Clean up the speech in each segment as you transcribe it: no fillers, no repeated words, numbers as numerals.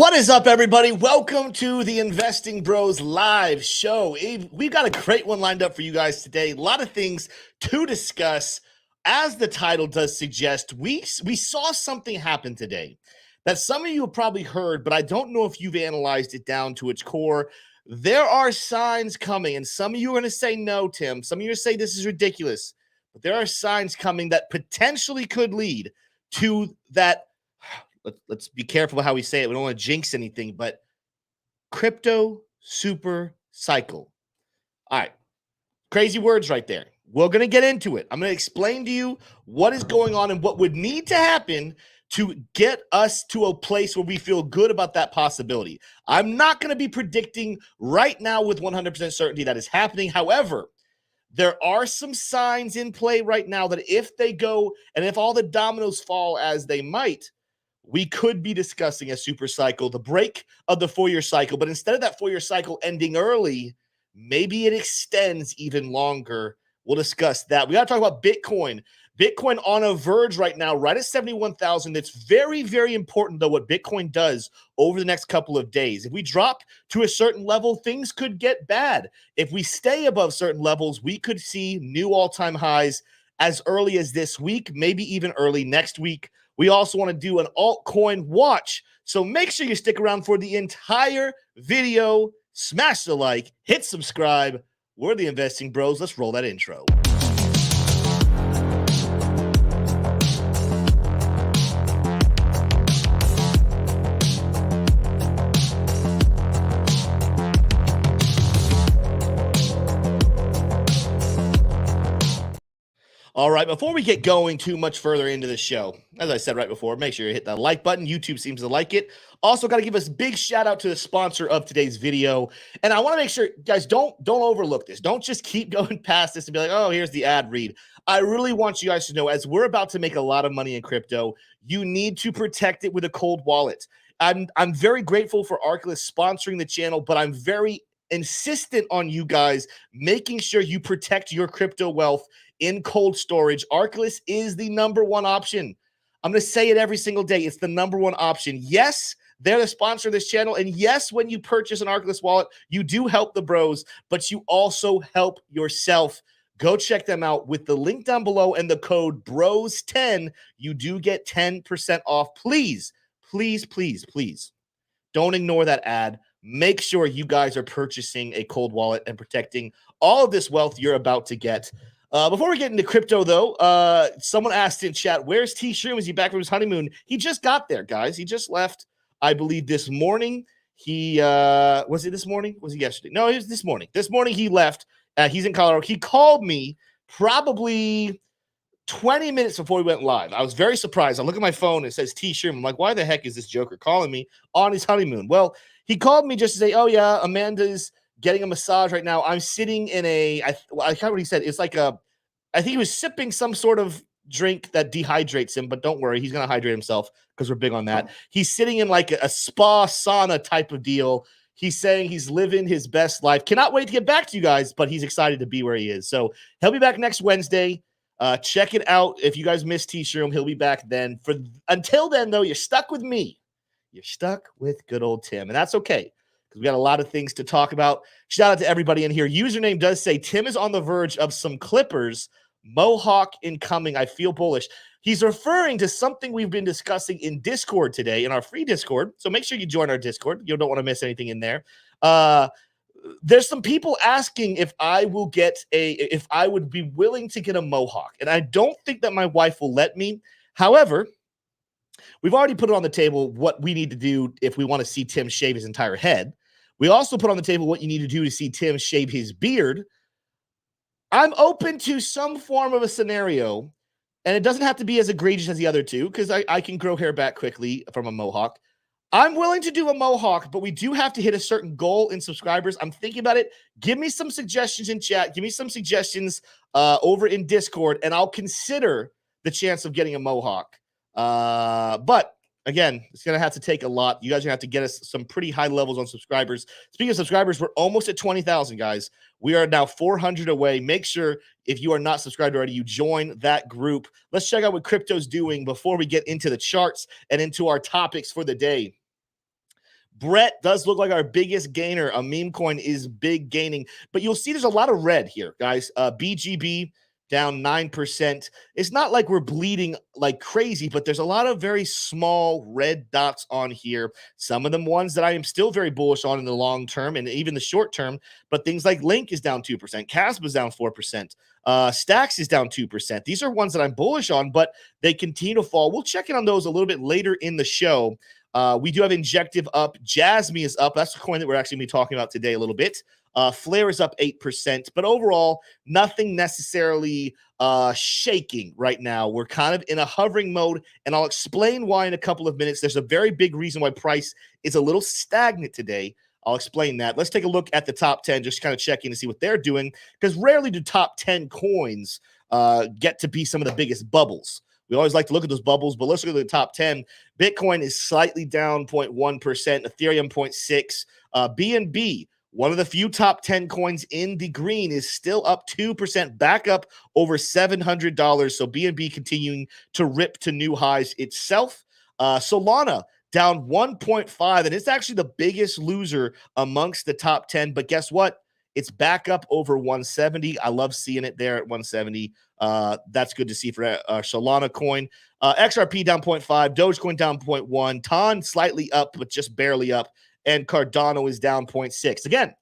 What is up, everybody? Welcome to the Investing Bros live show. We've got a great one lined up for you guys today. A lot of things to discuss. As the title does suggest, we saw something happen today that some of you have probably heard, but I don't know if you've analyzed it down to its core. There are signs coming, and some of you are going to say no, Tim. Some of you are going to say this is ridiculous, but there are signs coming that potentially could lead to that. Let's be careful about how we say it. We don't want to jinx anything, but crypto super cycle. All right. Crazy words right there. We're going to get into it. I'm going to explain to you what is going on and what would need to happen to get us to a place where we feel good about that possibility. I'm not going to be predicting right now with 100% certainty that is happening. However, there are some signs in play right now that if they go and if all the dominoes fall as they might, we could be discussing a super cycle, the break of the 4-year cycle. But instead of that 4-year cycle ending early, maybe it extends even longer. We'll discuss that. We got to talk about Bitcoin. Bitcoin on a verge right now, right at 71,000. It's very, very important, though, what Bitcoin does over the next couple of days. If we drop to a certain level, things could get bad. If we stay above certain levels, we could see new all-time highs as early as this week, maybe even early next week. We also want to do an altcoin watch. So make sure you stick around for the entire video. Smash the like, hit subscribe. We're the Investing Bros. Let's roll that intro. All right, before we get going too much further into the show, as I said right before, make sure you hit that like button. YouTube seems to like it. Also, got to give us a big shout out to the sponsor of today's video. And I want to make sure, guys, don't overlook this. Don't just keep going past this and be like, oh, here's the ad read. I really want you guys to know, as we're about to make a lot of money in crypto, you need to protect it with a cold wallet. I'm very grateful for Arweave sponsoring the channel, but I'm very insistent on you guys making sure you protect your crypto wealth in cold storage. Arweave is the number one option. I'm going to say it every single day. It's the number one option. Yes, they're the sponsor of this channel. And yes, when you purchase an Arweave wallet, you do help the bros, but you also help yourself. Go check them out with the link down below and the code BROZ10. You do get 10% off. Please, please, please, please don't ignore that ad. Make sure you guys are purchasing a cold wallet and protecting all of this wealth you're about to get. Before we get into crypto, though, someone asked in chat, where's T-Shroom? Is he back from his honeymoon? He just got there, guys. He just left, I believe, this morning. He was it this morning? Was it yesterday? No, it was this morning. This morning he left. He's in Colorado. He called me probably 20 minutes before we went live. I was very surprised. I look at my phone. It says T-Shroom. I'm like, why the heck is this joker calling me on his honeymoon? Well, he called me just to say, oh, yeah, Amanda's getting a massage right now. I'm sitting in I forgot what he said. It's like I think he was sipping some sort of drink that dehydrates him, but don't worry, he's going to hydrate himself because we're big on that. He's sitting in like a spa sauna type of deal. He's saying he's living his best life. Cannot wait to get back to you guys, but he's excited to be where he is. So he'll be back next Wednesday. Check it out. If you guys missed T-Shroom, he'll be back then. Until then, though, you're stuck with me. You're stuck with good old Tim, and that's okay because we got a lot of things to talk about. Shout out to everybody in here. Username does say Tim is on the verge of some Clippers. Mohawk incoming. I feel bullish. He's referring to something we've been discussing in Discord today, in our free Discord. So make sure you join our Discord. You don't want to miss anything in there. There's some people asking if I would be willing to get a Mohawk. And I don't think that my wife will let me. However, we've already put it on the table what we need to do if we want to see Tim shave his entire head. We also put on the table what you need to do to see Tim shave his beard. I'm open to some form of a scenario, and it doesn't have to be as egregious as the other two because I can grow hair back quickly from a Mohawk. I'm willing to do a Mohawk, but we do have to hit a certain goal in subscribers. I'm thinking about it. Give me some suggestions in chat. Give me some suggestions over in Discord, and I'll consider the chance of getting a Mohawk. But again, it's going to have to take a lot. You guys are going to have to get us some pretty high levels on subscribers. Speaking of subscribers, we're almost at 20,000, guys. We are now 400 away. Make sure, if you are not subscribed already, you join that group. Let's check out what crypto's doing before we get into the charts and into our topics for the day. Brett does look like our biggest gainer. A meme coin is big gaining, but you'll see there's a lot of red here, guys. BGB down 9%. It's not like we're bleeding like crazy, but there's a lot of very small red dots on here. Some of them ones that I am still very bullish on in the long term and even the short term, but things like Link is down 2%. Casp is down 4%. Stacks is down 2%. These are ones that I'm bullish on, but they continue to fall. We'll check in on those a little bit later in the show. We do have Injective up. Jasmine is up. That's the coin that we're actually going to be talking about today a little bit. Flare is up 8%, but overall, nothing necessarily shaking right now. We're kind of in a hovering mode, and I'll explain why in a couple of minutes. There's a very big reason why price is a little stagnant today. I'll explain that. Let's take a look at the top 10, just kind of check in to see what they're doing, because rarely do top 10 coins get to be some of the biggest bubbles. We always like to look at those bubbles, but let's look at the top 10. Bitcoin is slightly down 0.1%, Ethereum 0.6%, BNB, one of the few top 10 coins in the green, is still up 2%, back up over $700. So BNB continuing to rip to new highs itself. Solana down 1.5%, and it's actually the biggest loser amongst the top 10. But guess what? It's back up over 170. I love seeing it there at 170. That's good to see for Solana coin. XRP down 0.5%, Dogecoin down 0.1%, TON slightly up, but just barely up, and Cardano is down 0.6%. Again,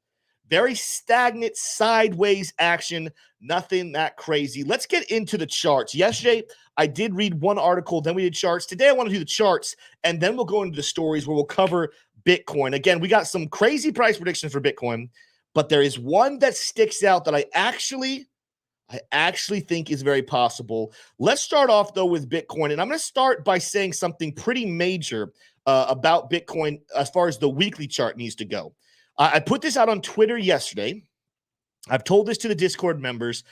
very stagnant sideways action, nothing that crazy. Let's get into the charts. Yesterday, I did read one article, then we did charts. Today, I want to do the charts, and then we'll go into the stories where we'll cover Bitcoin. Again, we got some crazy price predictions for Bitcoin, but there is one that sticks out that I actually think is very possible. Let's start off, though, with Bitcoin, and I'm going to start by saying something pretty major about Bitcoin as far as the weekly chart needs to go. I put this out on Twitter yesterday. I've told this to the Discord members.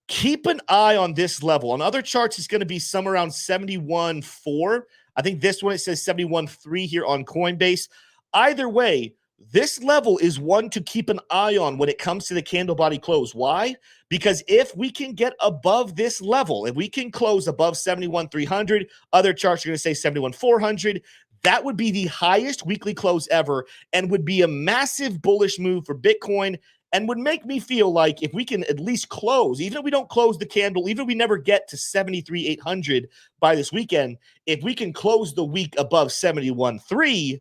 Keep an eye on this level. On other charts, it's going to be somewhere around 71.4. I think this one, it says 71.3 here on Coinbase. Either way, this level is one to keep an eye on when it comes to the candle body close. Why? Because if we can get above this level, if we can close above 71,300, other charts are going to say 71,400. That would be the highest weekly close ever and would be a massive bullish move for Bitcoin and would make me feel like if we can at least close, even if we don't close the candle, even if we never get to 73,800 by this weekend, if we can close the week above 71.3,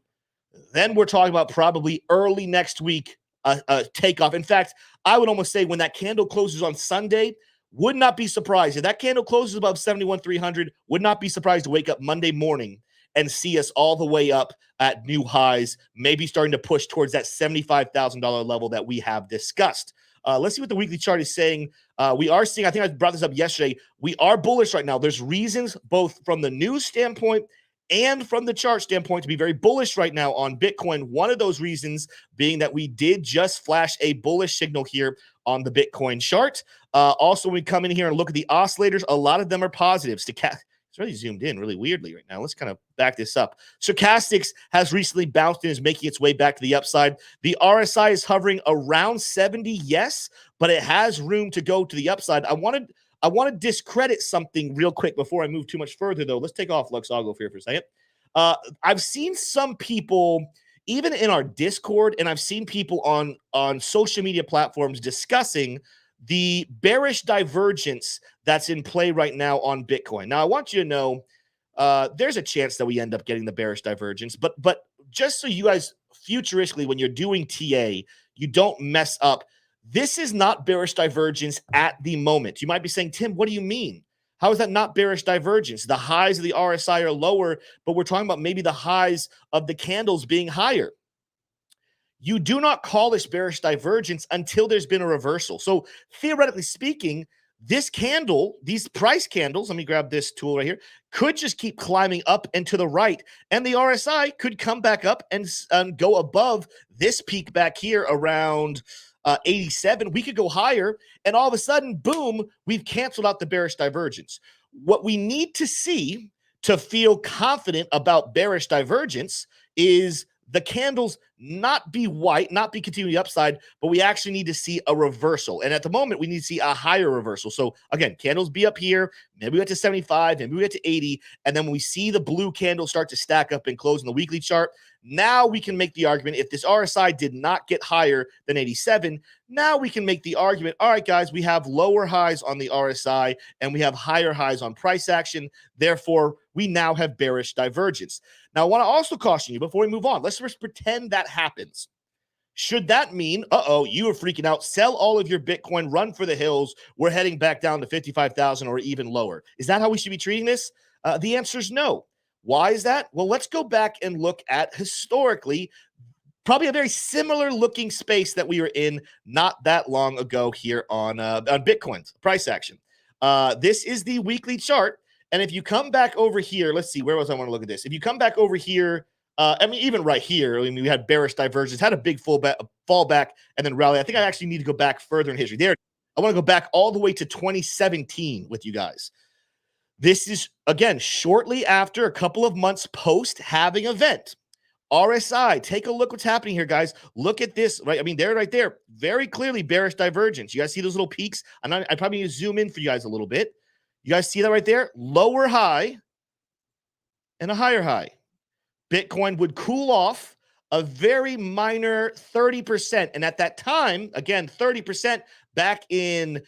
then we're talking about probably early next week a takeoff. In fact, I would almost say when that candle closes on Sunday, would not be surprised. If that candle closes above 71,300, would not be surprised to wake up Monday morning and see us all the way up at new highs, maybe starting to push towards that $75,000 level that we have discussed. Let's see what the weekly chart is saying. We are seeing, I think I brought this up yesterday, we are bullish right now. There's reasons both from the news standpoint and from the chart standpoint to be very bullish right now on Bitcoin. One of those reasons being that we did just flash a bullish signal here on the Bitcoin chart. Also, when we come in here and look at the oscillators, a lot of them are positives. It's really zoomed in really weirdly right now. Let's kind of back this up. Stochastics has recently bounced and is making its way back to the upside. The RSI is hovering around 70, yes, but it has room to go to the upside. I want to discredit something real quick before I move too much further, though. Let's take off Luxago here for a second. I've seen some people, even in our Discord, and I've seen people on social media platforms discussing the bearish divergence that's in play right now on Bitcoin. Now, I want you to know there's a chance that we end up getting the bearish divergence, but just so you guys futuristically, when you're doing TA, you don't mess up. This is not bearish divergence at the moment. You might be saying, Tim, what do you mean? How is that not bearish divergence? The highs of the RSI are lower, but we're talking about maybe the highs of the candles being higher. You do not call this bearish divergence until there's been a reversal. So theoretically speaking, this candle, these price candles, let me grab this tool right here, could just keep climbing up and to the right. And the RSI could come back up and go above this peak back here around 87. We could go higher. And all of a sudden, boom, we've canceled out the bearish divergence. What we need to see to feel confident about bearish divergence is the candles not be white, not be continuing the upside, but we actually need to see a reversal. And at the moment, we need to see a higher reversal. So again, candles be up here. Maybe we get to 75, maybe we get to 80. And then when we see the blue candle start to stack up and close in the weekly chart, now we can make the argument, if this RSI did not get higher than 87, now we can make the argument, all right, guys, we have lower highs on the RSI and we have higher highs on price action. Therefore, we now have bearish divergence. Now, I want to also caution you before we move on. Let's just pretend that happens. Should that mean, you are freaking out, sell all of your Bitcoin, run for the hills, we're heading back down to 55,000 or even lower? Is that how we should be treating this? The answer is no. Why is that? Well, let's go back and look at historically probably a very similar looking space that we were in not that long ago here on Bitcoin's price action. This is the weekly chart. And if you come back over here, let's see, where was I want to look at this? If you come back over here, even right here, we had bearish divergence, had a big fallback, and then rally. I think I actually need to go back further in history. There, I want to go back all the way to 2017 with you guys. This is, again, shortly after a couple of months post halving event. RSI, take a look what's happening here, guys. Look at this, right? I mean, they're right there. Very clearly bearish divergence. You guys see those little peaks? I probably need to zoom in for you guys a little bit. You guys see that right there? Lower high and a higher high. Bitcoin would cool off a very minor 30%. And at that time, again, 30% back in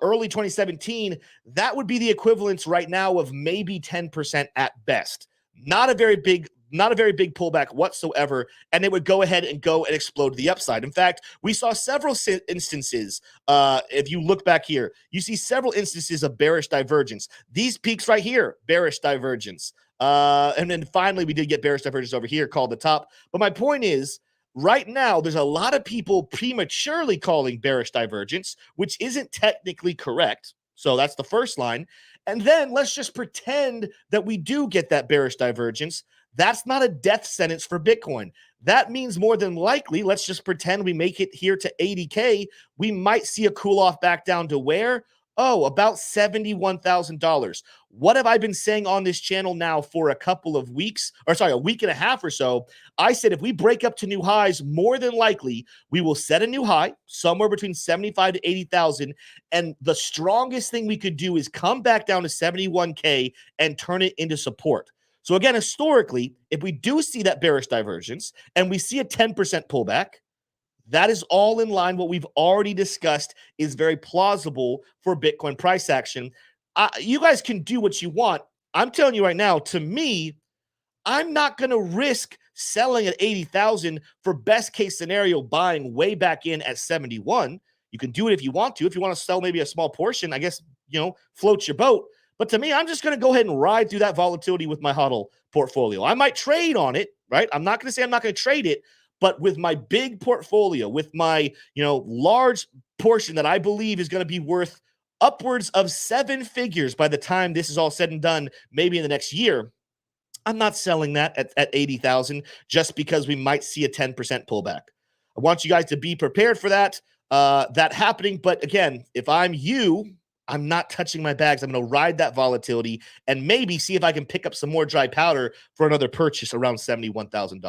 early 2017, that would be the equivalence right now of maybe 10% at best. Not a very big pullback whatsoever, and it would go ahead and explode to the upside. In fact, we saw several instances. If you look back here, you see several instances of bearish divergence. These peaks right here, bearish divergence. And then finally, we did get bearish divergence over here called the top. But my point is, right now, there's a lot of people prematurely calling bearish divergence, which isn't technically correct. So that's the first line. And then let's just pretend that we do get that bearish divergence. That's not a death sentence for Bitcoin. That means more than likely, let's just pretend we make it here to 80K. We might see a cool off back down to where? Oh, about $71,000. What have I been saying on this channel now for a couple of weeks, a week and a half or so? I said if we break up to new highs, more than likely we will set a new high somewhere between 75 to 80,000. And the strongest thing we could do is come back down to 71K and turn it into support. So again, historically, if we do see that bearish divergence and we see a 10% pullback, that is all in line. What we've already discussed is very plausible for Bitcoin price action. You guys can do what you want. I'm telling you right now, to me, I'm not going to risk selling at 80,000 for best case scenario, buying way back in at 71. You can do it if you want to. If you want to sell maybe a small portion, I guess, float your boat. But to me, I'm just going to go ahead and ride through that volatility with my HODL portfolio. I might trade on it, right? I'm not going to say I'm not going to trade it, but with my big portfolio, with my, large portion that I believe is going to be worth upwards of 7 figures by the time this is all said and done, maybe in the next year, I'm not selling that at 80,000 just because we might see a 10% pullback. I want you guys to be prepared for that happening. But again, if I'm you, I'm not touching my bags. I'm going to ride that volatility and maybe see if I can pick up some more dry powder for another purchase around $71,000.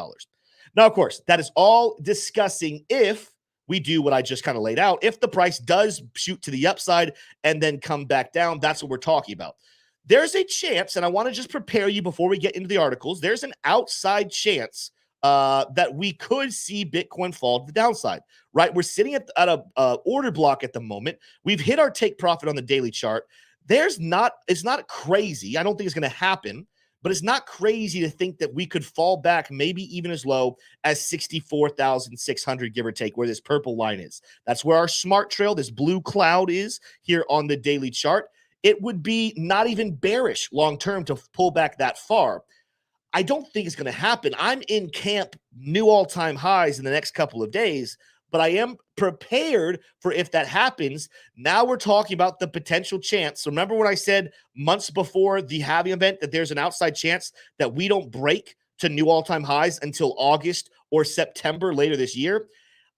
Now, of course, that is all discussing if we do what I just kind of laid out. If the price does shoot to the upside and then come back down, that's what we're talking about. There's a chance, and I want to just prepare you before we get into the articles, there's an outside chance that we could see Bitcoin fall to the downside, right? We're sitting at a order block at the moment. We've hit our take profit on the daily chart. It's not crazy. I don't think it's going to happen, but it's not crazy to think that we could fall back maybe even as low as 64,600, give or take, where this purple line is. That's where our smart trail, this blue cloud, is here on the daily chart. It would be not even bearish long-term to pull back that far. I don't think it's going to happen. I'm in camp new all-time highs in the next couple of days, but I am prepared for if that happens. Now we're talking about the potential chance. Remember when I said months before the halving event that there's an outside chance that we don't break to new all-time highs until August or September later this year?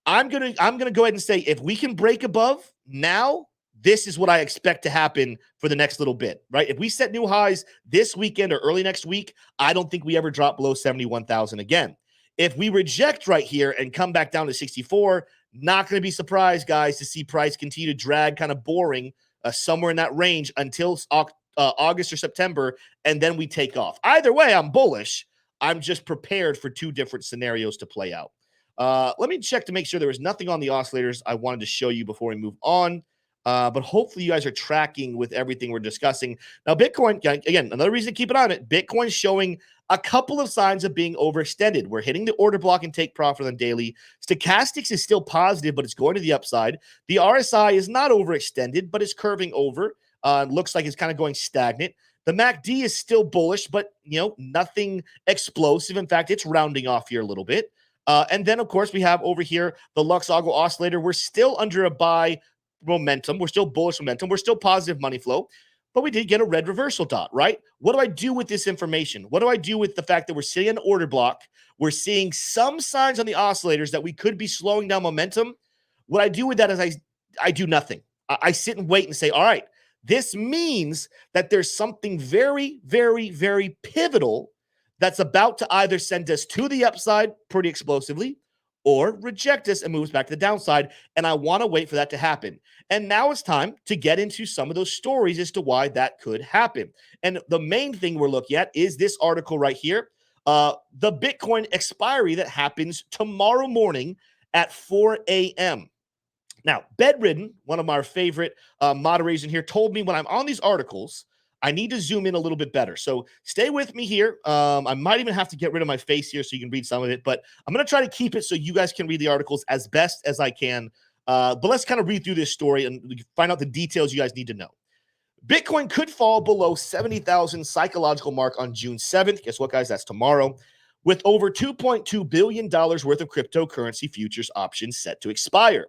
I'm gonna go ahead and say if we can break above now, this is what I expect to happen for the next little bit, right? If we set new highs this weekend or early next week, I don't think we ever drop below 71,000 again. If we reject right here and come back down to 64, not going to be surprised, guys, to see price continue to drag kind of boring somewhere in that range until August or September, and then we take off. Either way, I'm bullish. I'm just prepared for two different scenarios to play out. Let me check to make sure there was nothing on the oscillators I wanted to show you before we move on. But hopefully you guys are tracking with everything we're discussing. Now, Bitcoin, again, another reason to keep an eye on it, Bitcoin's showing a couple of signs of being overextended. We're hitting the order block and take profit on daily. Stochastics is still positive, but it's going to the upside. The RSI is not overextended, but it's curving over. Looks like it's kind of going stagnant. The MACD is still bullish, but, nothing explosive. In fact, it's rounding off here a little bit. And then, of course, we have over here the Luxembourg oscillator. We're still under a buy momentum. We're still bullish momentum. We're still positive money flow, but we did get a red reversal dot, right? What do I do with this information? What do I do with the fact that we're sitting in an order block? We're seeing some signs on the oscillators that we could be slowing down momentum. What I do with that is I do nothing. I sit and wait and say, all right, this means that there's something very, very, very pivotal that's about to either send us to the upside pretty explosively or reject us and move us back to the downside. And I want to wait for that to happen. And now it's time to get into some of those stories as to why that could happen. And the main thing we're looking at is this article right here, the Bitcoin expiry that happens tomorrow morning at 4 a.m. Now, Bedridden, one of our favorite moderators in here, told me when I'm on these articles, I need to zoom in a little bit better. So stay with me here. I might even have to get rid of my face here so you can read some of it, but I'm going to try to keep it so you guys can read the articles as best as I can. But let's kind of read through this story and find out the details you guys need to know. Bitcoin could fall below 70,000 psychological mark on June 7th. Guess what, guys? That's tomorrow. With over $2.2 billion worth of cryptocurrency futures options set to expire.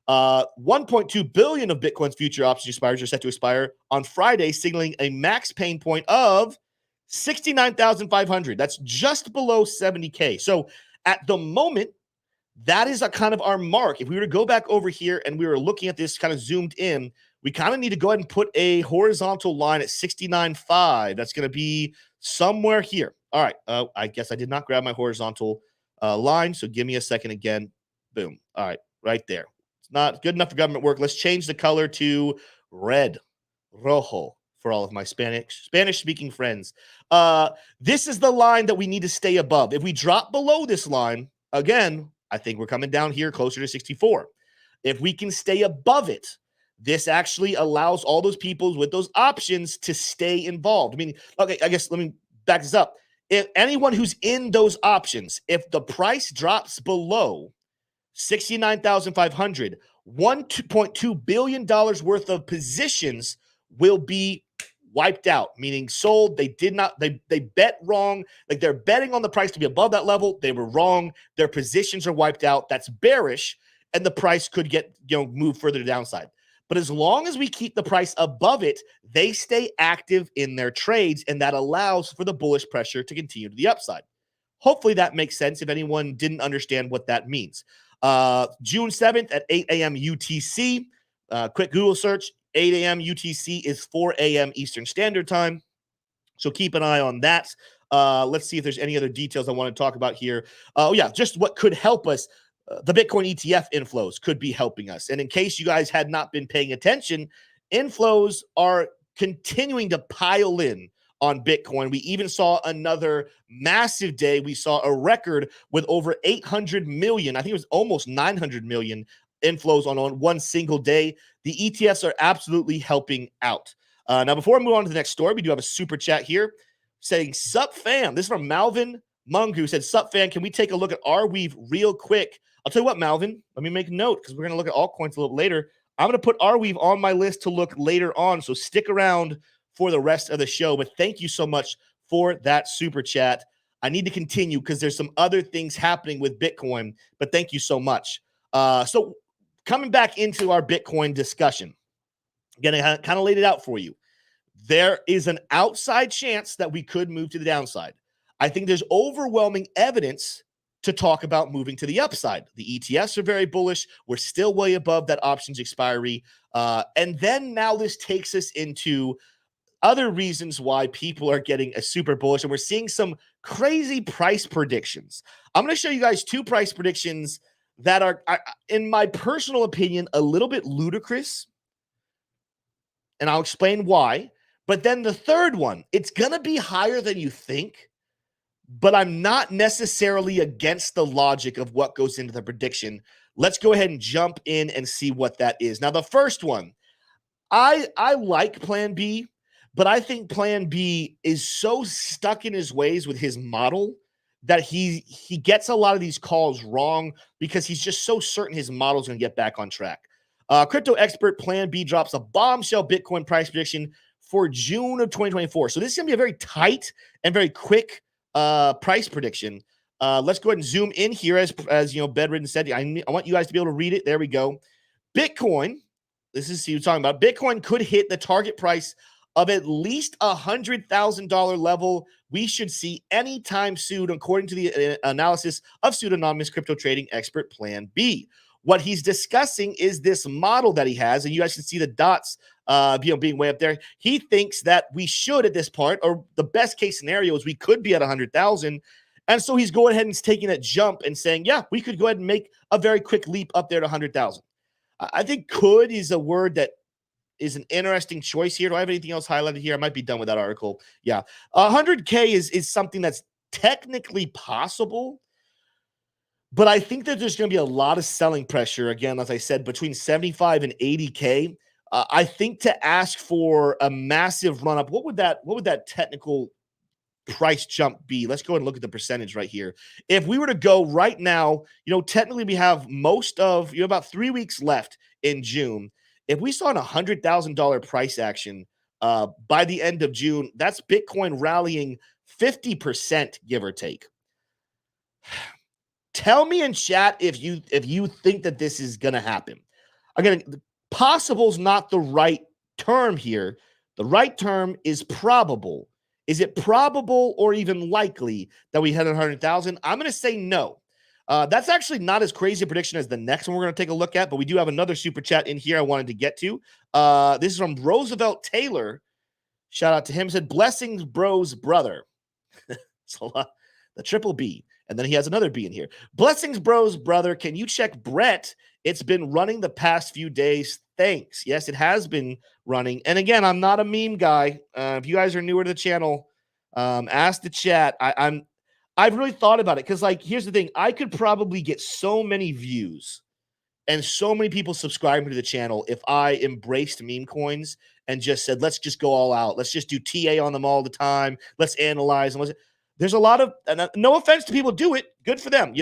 1.2 billion of Bitcoin's future option expires are set to expire on Friday, signaling a max pain point of 69,500. That's just below 70K. So at the moment, that is a kind of our mark. If we were to go back over here and we were looking at this kind of zoomed in, we kind of need to go ahead and put a horizontal line at 69.5. That's going to be somewhere here. All right. I guess I did not grab my horizontal line. So give me a second again. Boom. All right. Right there. Not good enough for government work. Let's change the color to red, rojo, for all of my Spanish-speaking friends. This is the line that we need to stay above. If we drop below this line, again, I think we're coming down here closer to 64. If we can stay above it, this actually allows all those people with those options to stay involved. I mean, okay, I guess let me back this up. If anyone who's in those options, if the price drops below 69,500, $1.2 billion worth of positions will be wiped out, meaning sold. They did not, they bet wrong. Like they're betting on the price to be above that level. They were wrong. Their positions are wiped out. That's bearish. And the price could get, move further to downside. But as long as we keep the price above it, they stay active in their trades. And that allows for the bullish pressure to continue to the upside. Hopefully that makes sense if anyone didn't understand what that means. June 7th at 8 a.m. UTC. Quick Google search. 8 a.m. UTC is 4 a.m. Eastern Standard Time. So keep an eye on that. Let's see if there's any other details I want to talk about here. Oh, yeah, just what could help us. The Bitcoin ETF inflows could be helping us. And in case you guys had not been paying attention, inflows are continuing to pile in on Bitcoin. We even saw another massive day. We saw a record with over 800 million. I think it was almost 900 million inflows on one single day. The ETFs are absolutely helping out. Now, before I move on to the next story, we do have a super chat here saying, "Sup fam." This is from Malvin Mung, who said, "Sup fam, can we take a look at Arweave real quick?" I'll tell you what, Malvin, let me make a note because we're going to look at altcoins a little later. I'm going to put Arweave on my list to look later on, so stick around for the rest of the show. But thank you so much for that super chat. I need to continue because there's some other things happening with Bitcoin, but thank you so much. So coming back into our Bitcoin discussion, again, I kind of laid it out for you. There is an outside chance that we could move to the downside. I think there's overwhelming evidence to talk about moving to the upside. The ETFs are very bullish. We're still way above that options expiry. And then now this takes us into other reasons why people are getting a super bullish, and we're seeing some crazy price predictions. I'm going to show you guys 2 price predictions that are, in my personal opinion, a little bit ludicrous, and I'll explain why. But then the third one, it's going to be higher than you think, but I'm not necessarily against the logic of what goes into the prediction. Let's go ahead and jump in and see what that is. Now, the first one, I like PlanB, but I think PlanB is so stuck in his ways with his model that he gets a lot of these calls wrong because he's just so certain his model's going to get back on track. Crypto expert PlanB drops a bombshell Bitcoin price prediction for June of 2024. So this is going to be a very tight and very quick price prediction. Let's go ahead and zoom in here as you know, Bedridden said. I want you guys to be able to read it. There we go. Bitcoin. This is what you're talking about. Bitcoin could hit the target price of at least $100,000 level. We should see anytime soon, according to the analysis of pseudonymous crypto trading expert PlanB. What he's discussing is this model that he has, and you guys can see the dots being way up there. He thinks that we should at this point, or the best case scenario is we could be at 100,000. And so he's going ahead and taking that jump and saying, yeah, we could go ahead and make a very quick leap up there to 100,000. I think could is a word that is an interesting choice here. Do I have anything else highlighted here? I might be done with that article. Yeah. 100K is something that's technically possible, but I think that there's going to be a lot of selling pressure, again, as I said, between 75 and 80K. I think to ask for a massive run up, what would that technical price jump be? Let's go and look at the percentage right here. If we were to go right now, technically we have most of, about 3 weeks left in June. If we saw an $100,000 price action by the end of June, that's Bitcoin rallying 50%, give or take. Tell me in chat if you think that this is going to happen. Again, possible is not the right term here. The right term is probable. Is it probable or even likely that we hit 100,000? I'm going to say no. That's actually not as crazy a prediction as the next one we're going to take a look at, but we do have another super chat in here I wanted to get to. This is from Roosevelt Taylor. Shout out to him. Said, blessings, bros, brother. So, the triple B. And then he has another B in here. Blessings, bros, brother. Can you check Brett? It's been running the past few days. Thanks. Yes, it has been running. And again, I'm not a meme guy. If you guys are newer to the channel, ask the chat. I've really thought about it because, here's the thing. I could probably get so many views and so many people subscribing to the channel if I embraced meme coins and just said, let's just go all out. Let's just do TA on them all the time. Let's analyze them. There's a lot of, and no offense to people who do it. Good for them.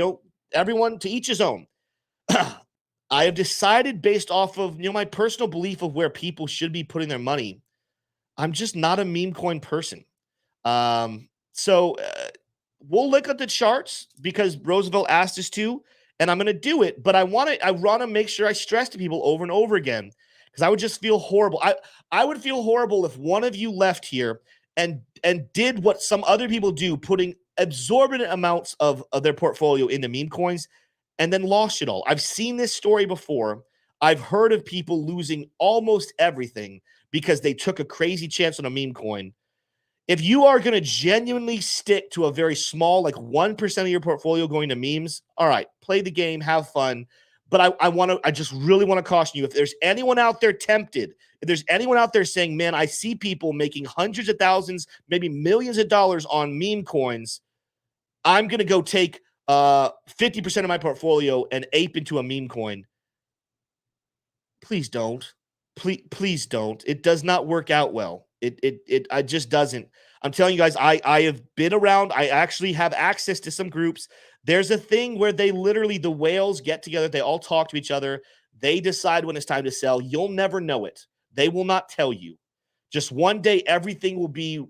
Everyone to each his own. I have decided based off of, my personal belief of where people should be putting their money. I'm just not a meme coin person. So we'll look at the charts because Roosevelt asked us to, and I'm going to do it. But I want to make sure I stress to people over and over again because I would just feel horrible. I would feel horrible if one of you left here and did what some other people do, putting exorbitant amounts of their portfolio into meme coins and then lost it all. I've seen this story before. I've heard of people losing almost everything because they took a crazy chance on a meme coin. If you are going to genuinely stick to a very small, 1% of your portfolio going to memes, all right, play the game, have fun. But I just really want to caution you. If there's anyone out there tempted, if there's anyone out there saying, man, I see people making hundreds of thousands, maybe millions of dollars on meme coins, I'm going to go take 50% of my portfolio and ape into a meme coin. Please don't. Please don't. It does not work out well. It just doesn't. I'm telling you guys, I have been around. I actually have access to some groups. There's a thing where they literally, the whales get together. They all talk to each other. They decide when it's time to sell. You'll never know it. They will not tell you. Just one day, everything will be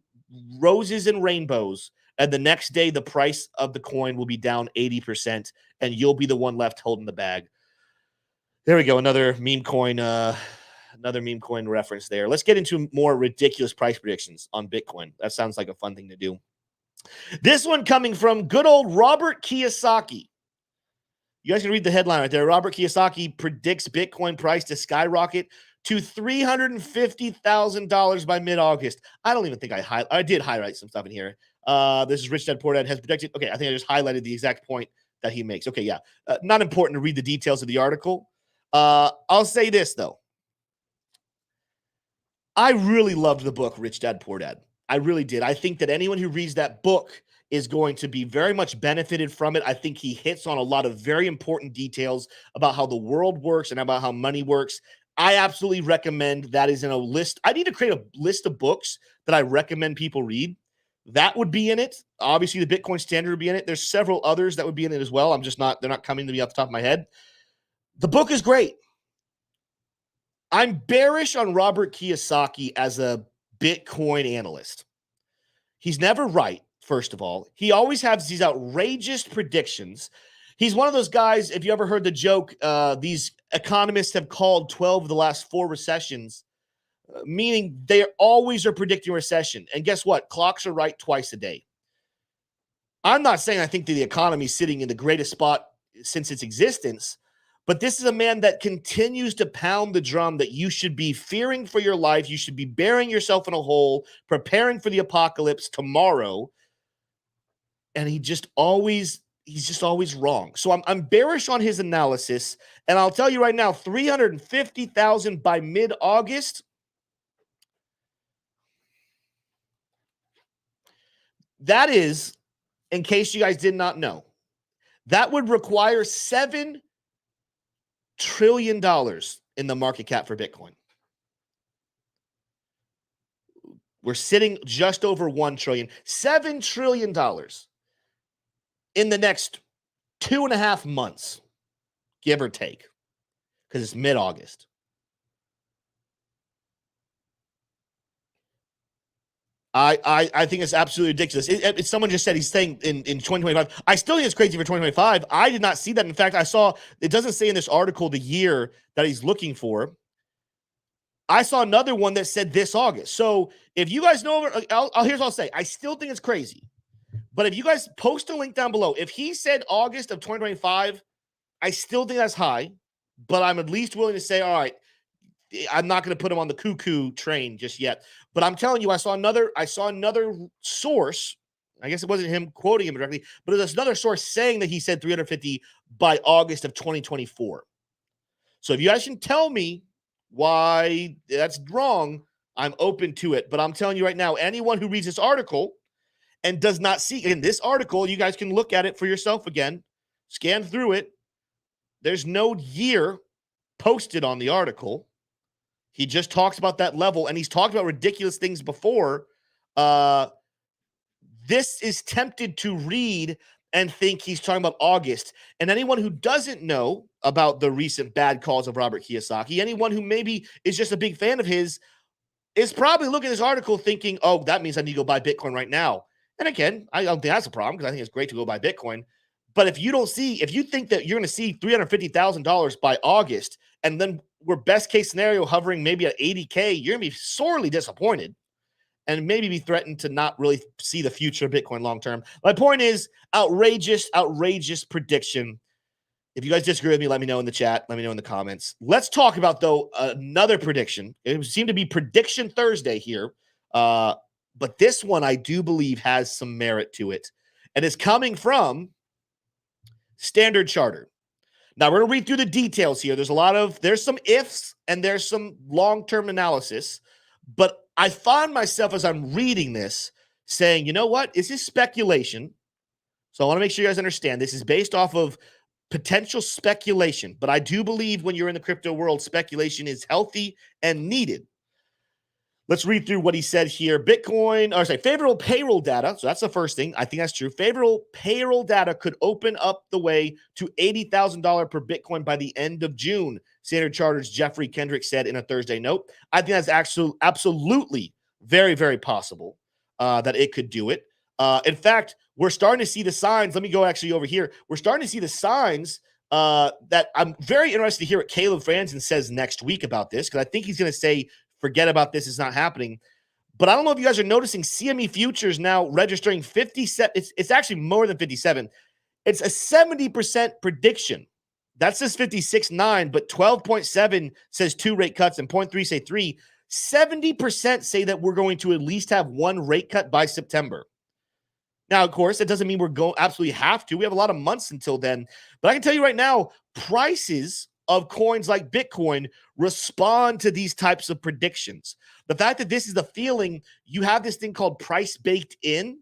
roses and rainbows. And the next day, the price of the coin will be down 80%. And you'll be the one left holding the bag. There we go. Another meme coin reference there. Let's get into more ridiculous price predictions on Bitcoin. That sounds like a fun thing to do. This one coming from good old Robert Kiyosaki. You guys can read the headline right there. Robert Kiyosaki predicts Bitcoin price to skyrocket to $350,000 by mid-August. I don't even think I did highlight some stuff in here. This is Rich Dad Poor Dad has projected. Okay, I think I just highlighted the exact point that he makes. Okay, yeah. Not important to read the details of the article. I'll say this, though. I really loved the book, Rich Dad Poor Dad. I really did. I think that anyone who reads that book is going to be very much benefited from it. I think he hits on a lot of very important details about how the world works and about how money works. I absolutely recommend that is in a list. I need to create a list of books that I recommend people read. That would be in it. Obviously, the Bitcoin Standard would be in it. There's several others that would be in it as well. They're not coming to me off the top of my head. The book is great. I'm bearish on Robert Kiyosaki as a Bitcoin analyst. He's never right, first of all. He always has these outrageous predictions. He's one of those guys, if you ever heard the joke, these economists have called 12 of the last 4 recessions, meaning they always are predicting recession. And guess what? Clocks are right twice a day. I'm not saying I think that the economy is sitting in the greatest spot since its existence, but this is a man that continues to pound the drum that you should be fearing for your life. You should be burying yourself in a hole, preparing for the apocalypse tomorrow. And he's just always wrong. So I'm bearish on his analysis. And I'll tell you right now, 350,000 by mid-August. That is, in case you guys did not know, that would require $7 trillion in the market cap for Bitcoin. We're sitting just over $1 trillion, $7 trillion in the next 2.5 months, give or take, because it's mid-August. I think it's absolutely ridiculous. Someone just said he's saying in 2025. I still think it's crazy for 2025. I did not see that. In fact, I saw, it doesn't say in this article the year that he's looking for. I saw another one that said this August. So if you guys know, here's what I'll say. I still think it's crazy. But if you guys post a link down below, if he said August of 2025, I still think that's high. But I'm at least willing to say, all right, I'm not going to put him on the cuckoo train just yet. But I'm telling you, I saw another source. I guess it wasn't him quoting him directly, but there's another source saying that he said 350 by August of 2024. So if you guys can tell me why that's wrong, I'm open to it. But I'm telling you right now, anyone who reads this article and does not see in this article, you guys can look at it for yourself again, scan through it. There's no year posted on the article. He just talks about that level, and he's talked about ridiculous things before. This is tempted to read and think he's talking about August. And anyone who doesn't know about the recent bad calls of Robert Kiyosaki, anyone who maybe is just a big fan of his, is probably looking at this article thinking, oh, that means I need to go buy Bitcoin right now. And again, I don't think that's a problem because I think it's great to go buy Bitcoin. But if you think that you're going to see $350,000 by August, and then we're best case scenario hovering maybe at 80K, you're going to be sorely disappointed and maybe be threatened to not really see the future of Bitcoin long term. My point is outrageous prediction. If you guys disagree with me, let me know in the chat. Let me know in the comments. Let's talk about, though, another prediction. It seemed to be Prediction Thursday here. But this one I do believe has some merit to it. And it's coming from Standard Chartered. Now, we're going to read through the details here. There's some ifs and there's some long-term analysis. But I find myself as I'm reading this saying, you know what? This is speculation. So I want to make sure you guys understand this is based off of potential speculation. But I do believe when you're in the crypto world, speculation is healthy and needed. Let's read through what he said here. Favorable payroll data. So that's the first thing. I think that's true. Favorable payroll data could open up the way to $80,000 per Bitcoin by the end of June, Standard Chartered's Jeffrey Kendrick said in a Thursday note. I think that's absolutely very, very possible that it could do it. In fact, we're starting to see the signs. Let me go actually over here. We're starting to see the signs that I'm very interested to hear what Caleb Franzen says next week about this, because I think he's going to say, forget about this, it's not happening. But I don't know if you guys are noticing CME futures now registering 57. It's actually more than 57. It's a 70% prediction That says 56.9, but 12.7 says 2 rate cuts and 0.3 say 3. 70% say that we're going to at least have 1 rate cut by September. Now, of course, that doesn't mean we're going absolutely have to. We have a lot of months until then. But I can tell you right now, prices of coins like Bitcoin respond to these types of predictions. The fact that this is the feeling, you have this thing called price baked in,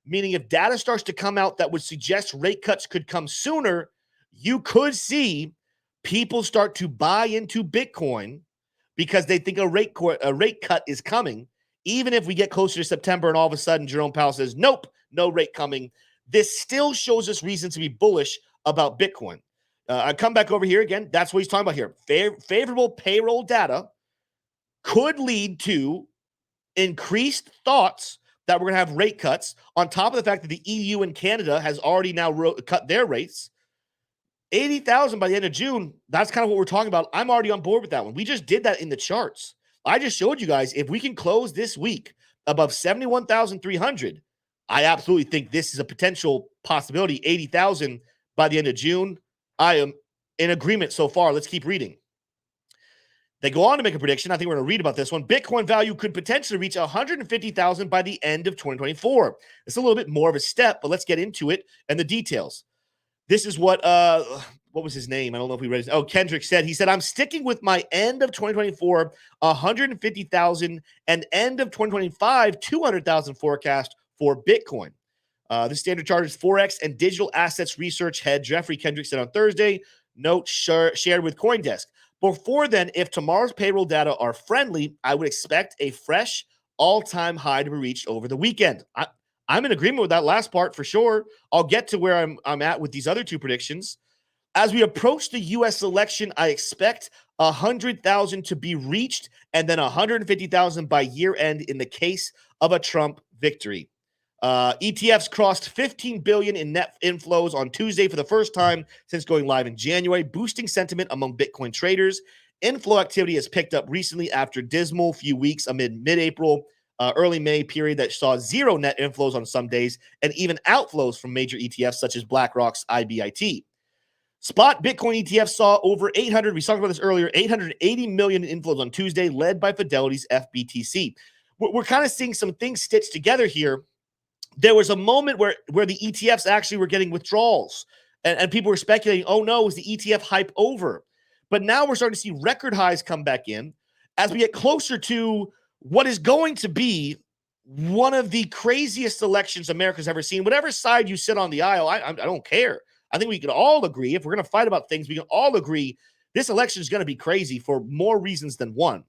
meaning if data starts to come out that would suggest rate cuts could come sooner, you could see people start to buy into Bitcoin because they think a rate cut is coming. Even if we get closer to September and all of a sudden Jerome Powell says, nope, no rate coming, this still shows us reason to be bullish about Bitcoin. I come back over here again. That's what he's talking about here. Favorable payroll data could lead to increased thoughts that we're going to have rate cuts on top of the fact that the EU and Canada has already now cut their rates. 80,000 by the end of June, that's kind of what we're talking about. I'm already on board with that one. We just did that in the charts. I just showed you guys, if we can close this week above 71,300, I absolutely think this is a potential possibility. 80,000 by the end of June. I am in agreement so far. Let's keep reading. They go on to make a prediction. I think we're going to read about this one. Bitcoin value could potentially reach 150,000 by the end of 2024. It's a little bit more of a step, but let's get into it and the details. This is what was his name? I don't know if we read it. Oh, Kendrick said. He said, I'm sticking with my end of 2024, 150,000 and end of 2025, 200,000 forecast for Bitcoin. The Standard Chartered's Forex and Digital Assets Research head, Jeffrey Kendrick, said on Thursday, note shared with CoinDesk. Before then, if tomorrow's payroll data are friendly, I would expect a fresh all-time high to be reached over the weekend. I'm in agreement with that last part for sure. I'll get to where I'm at with these other two predictions. As we approach the U.S. election, I expect 100,000 to be reached and then 150,000 by year end in the case of a Trump victory. ETFs crossed 15 billion in net inflows on Tuesday for the first time since going live in January, boosting sentiment among Bitcoin traders. Inflow activity has picked up recently after dismal few weeks amid mid-April, early May period that saw 0 net inflows on some days and even outflows from major ETFs such as BlackRock's IBIT. Spot Bitcoin ETFs saw over 800, we talked about this earlier, 880 million in inflows on Tuesday, led by Fidelity's FBTC. We're kind of seeing some things stitched together here. There was a moment where the ETFs actually were getting withdrawals, and people were speculating, oh no, is the ETF hype over? But now we're starting to see record highs come back in as we get closer to what is going to be one of the craziest elections America's ever seen. Whatever side you sit on the aisle, I don't care. I think we can all agree, if we're going to fight about things, we can all agree this election is going to be crazy for more reasons than one.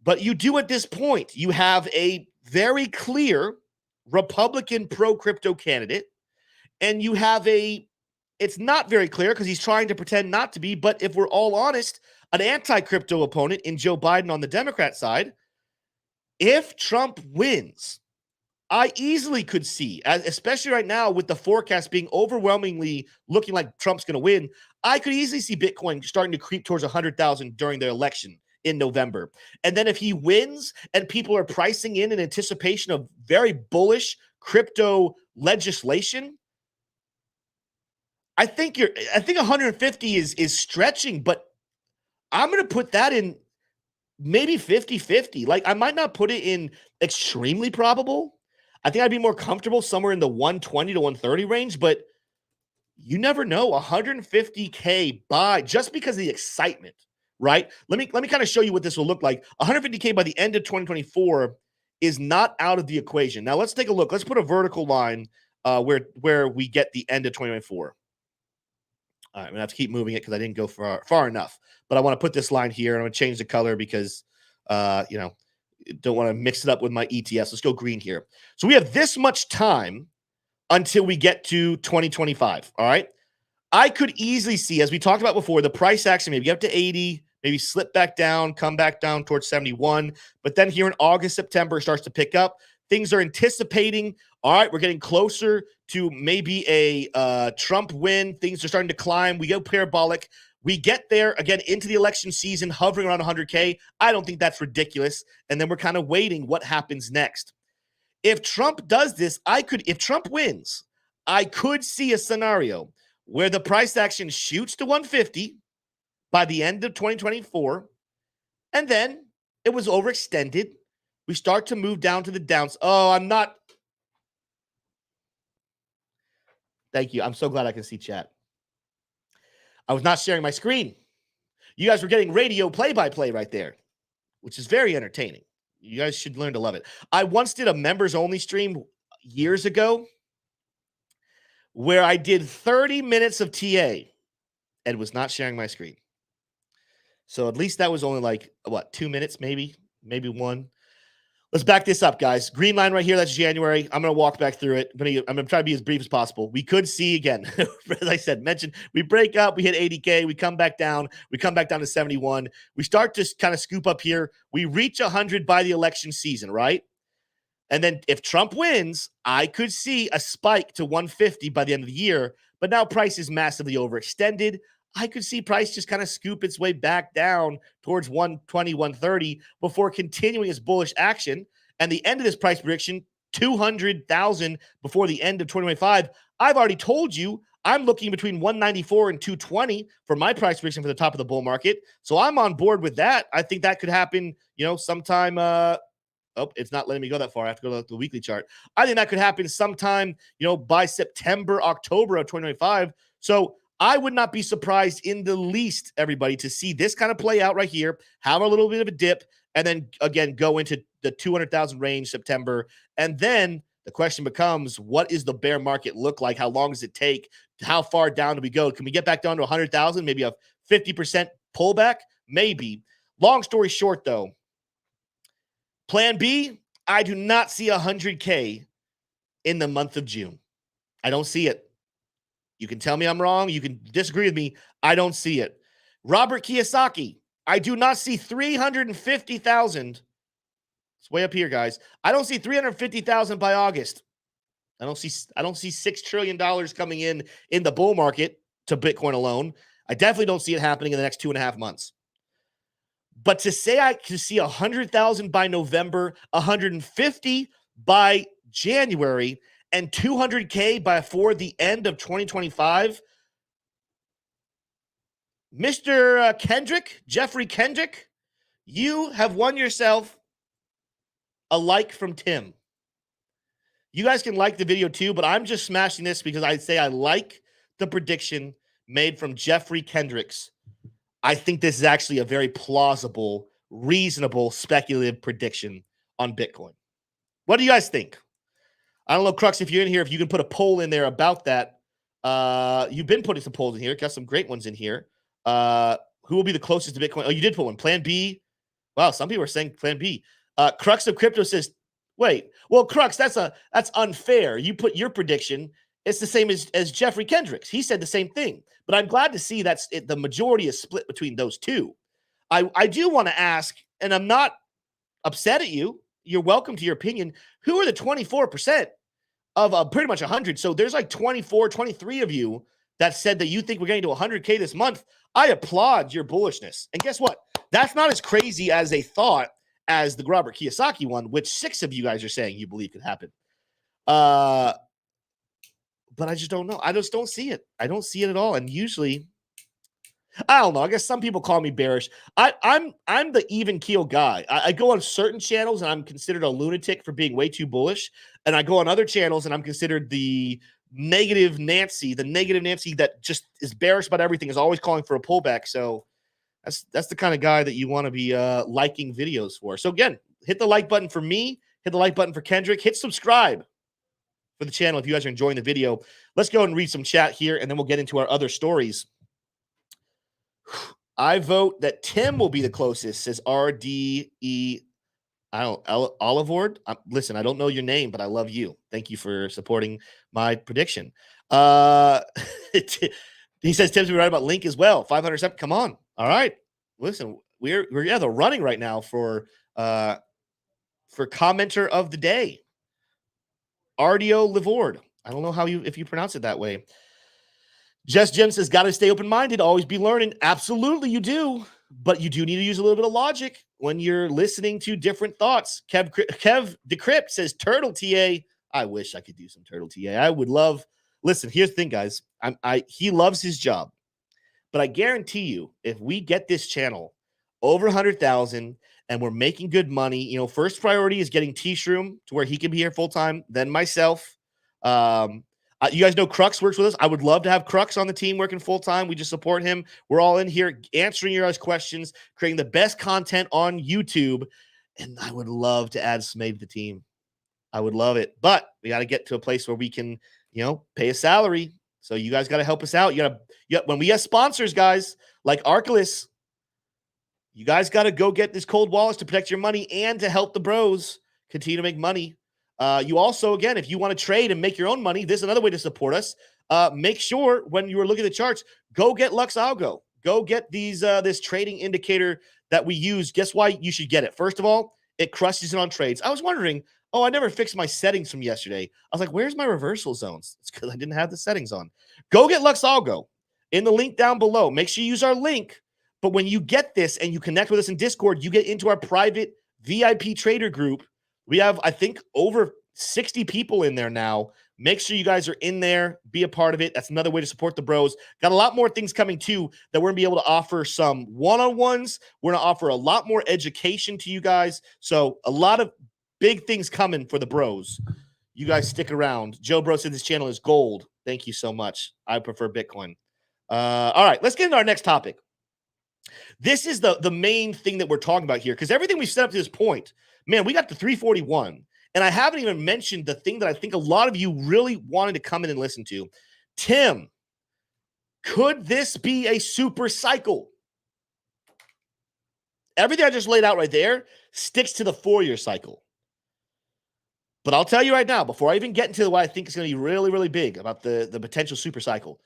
But you do at this point, you have a very clear Republican pro-crypto candidate, and you have it's not very clear because he's trying to pretend not to be, but if we're all honest, an anti-crypto opponent in Joe Biden on the Democrat side. If Trump wins, I easily could see, especially right now with the forecast being overwhelmingly looking like Trump's going to win, I could easily see Bitcoin starting to creep towards 100,000 during the election in November. And then if he wins and people are pricing in anticipation of very bullish crypto legislation, I think 150 is stretching, but I'm going to put that in maybe 50-50. Like, I might not put it in extremely probable. I think I'd be more comfortable somewhere in the 120 to 130 range, but you never know. 150K buy just because of the excitement, right? Let me kind of show you what this will look like. 150K by the end of 2024 is not out of the equation. Now let's take a look. Let's put a vertical line where we get the end of 2024. All right, I'm gonna have to keep moving it because I didn't go far enough. But I want to put this line here, and I'm gonna change the color because don't want to mix it up with my ETFs. Let's go green here. So we have this much time until we get to 2025. All right. I could easily see, as we talked about before, the price action maybe get up to 80, maybe slip back down, come back down towards 71. But then here in August, September, it starts to pick up. Things are anticipating. All right, we're getting closer to maybe a Trump win. Things are starting to climb. We go parabolic. We get there again into the election season, hovering around 100K. I don't think that's ridiculous. And then we're kind of waiting what happens next. If Trump does this, if Trump wins, I could see a scenario where the price action shoots to 150 by the end of 2024, and then it was overextended. We start to move down to the downs. Oh, I'm not. Thank you. I'm so glad I can see chat. I was not sharing my screen. You guys were getting radio play-by-play right there, which is very entertaining. You guys should learn to love it. I once did a members-only stream years ago where I did 30 minutes of TA and was not sharing my screen. So at least that was only like, what, 2 minutes, maybe 1. Let's back this up, guys. Green line right here, that's January. I'm going to walk back through it. I'm going to try to be as brief as possible. We could see, again, as I said, mentioned, we break up, we hit 80K, we come back down to 71. We start to kind of scoop up here. We reach 100 by the election season, right? And then if Trump wins, I could see a spike to 150 by the end of the year, but now price is massively overextended. I could see price just kind of scoop its way back down towards 120, 130 before continuing its bullish action. And the end of this price prediction, 200,000 before the end of 2025. I've already told you I'm looking between 194 and 220 for my price prediction for the top of the bull market. So I'm on board with that. I think that could happen, sometime. Oh, it's not letting me go that far. I have to go to the weekly chart. I think that could happen sometime, by September, October of 2025. So I would not be surprised in the least, everybody, to see this kind of play out right here, have a little bit of a dip, and then, again, go into the 200,000 range September. And then the question becomes, what does the bear market look like? How long does it take? How far down do we go? Can we get back down to 100,000, maybe a 50% pullback? Maybe. Long story short, though, Plan B, I do not see 100K in the month of June. I don't see it. You can tell me I'm wrong. You can disagree with me. I don't see it. Robert Kiyosaki, I do not see 350,000. It's way up here, guys. I don't see 350,000 by August. I don't see $6 trillion coming in the bull market to Bitcoin alone. I definitely don't see it happening in the next 2.5 months. But to say I can see 100,000 by November, 150 by January, and 200K before the end of 2025, Mr. Kendrick, Jeffrey Kendrick, you have won yourself a like from Tim. You guys can like the video too, but I'm just smashing this because I say I like the prediction made from Jeffrey Kendricks. I think this is actually a very plausible, reasonable, speculative prediction on Bitcoin. What do you guys think? I don't know, Crux, if you're in here, if you can put a poll in there about that. You've been putting some polls in here. Got some great ones in here. Who will be the closest to Bitcoin? Oh, you did put one. Plan B. Wow, some people are saying Plan B. Crux of Crypto says, wait. Well, Crux, that's unfair. You put your prediction. It's the same as Jeffrey Kendricks. He said the same thing. But I'm glad to see the majority is split between those two. I do want to ask, and I'm not upset at you. You're welcome to your opinion. Who are the 24% of pretty much 100? So there's like 24, 23 of you that said that you think we're getting to 100K this month. I applaud your bullishness. And guess what? That's not as crazy as a thought as the Robert Kiyosaki one, which 6 of you guys are saying you believe could happen. But I just don't know. I just don't see it. I don't see it at all. And usually, I don't know. I guess some people call me bearish. I'm the even keel guy. I go on certain channels and I'm considered a lunatic for being way too bullish. And I go on other channels and I'm considered the negative Nancy that just is bearish about everything, is always calling for a pullback. So that's the kind of guy that you want to be liking videos for. So again, hit the like button for me. Hit the like button for Kendrick. Hit subscribe for the channel if you guys are enjoying the video. Let's go and read some chat here, and then we'll get into our other stories. I vote that Tim will be the closest, says RDE. Olivord. Listen, I don't know your name, but I love you. Thank you for supporting my prediction. He says Tim's be right about Link as well. 507. Come on. All right. Listen, we're the running right now for commenter of the day. RDO Livord. I don't know if you pronounce it that way. Jess Jim says, got to stay open-minded, always be learning. Absolutely, you do. But you do need to use a little bit of logic when you're listening to different thoughts. Kev Decrypt says, Turtle TA. I wish I could do some Turtle TA. I would love Listen, here's the thing, guys. He loves his job, but I guarantee you, if we get this channel over 100,000 and we're making good money, first priority is getting T-Shroom to where he can be here full time, then myself. You guys know Crux works with us. I would love to have Crux on the team working full time. We just support him. We're all in here answering your guys' questions, creating the best content on YouTube. And I would love to add Smay to the team. I would love it. But we got to get to a place where we can, pay a salary. So you guys got to help us out. When we have sponsors, guys, like Arculus, you guys got to go get this cold wallets to protect your money and to help the bros continue to make money. You also, again, if you want to trade and make your own money, this is another way to support us. Make sure when you are looking at the charts, go get Lux Algo. Go get this trading indicator that we use. Guess why you should get it? First of all, it crushes it on trades. I was wondering, I never fixed my settings from yesterday. I was like, where's my reversal zones? It's because I didn't have the settings on. Go get Lux Algo in the link down below. Make sure you use our link. But when you get this and you connect with us in Discord, you get into our private VIP trader group. We have, I think, over 60 people in there now. Make sure you guys are in there. Be a part of it. That's another way to support the bros. Got a lot more things coming, too, that we're going to be able to offer some one-on-ones. We're going to offer a lot more education to you guys. So a lot of big things coming for the bros. You guys stick around. Joe Bro said this channel is gold. Thank you so much. I prefer Bitcoin. All right, let's get into our next topic. This is the main thing that we're talking about here, because everything we've set up to this point, man, we got to 341, and I haven't even mentioned the thing that I think a lot of you really wanted to come in and listen to. Tim, could this be a super cycle? Everything I just laid out right there sticks to the 4-year cycle. But I'll tell you right now, before I even get into what I think is going to be really, really big about the potential super cycle,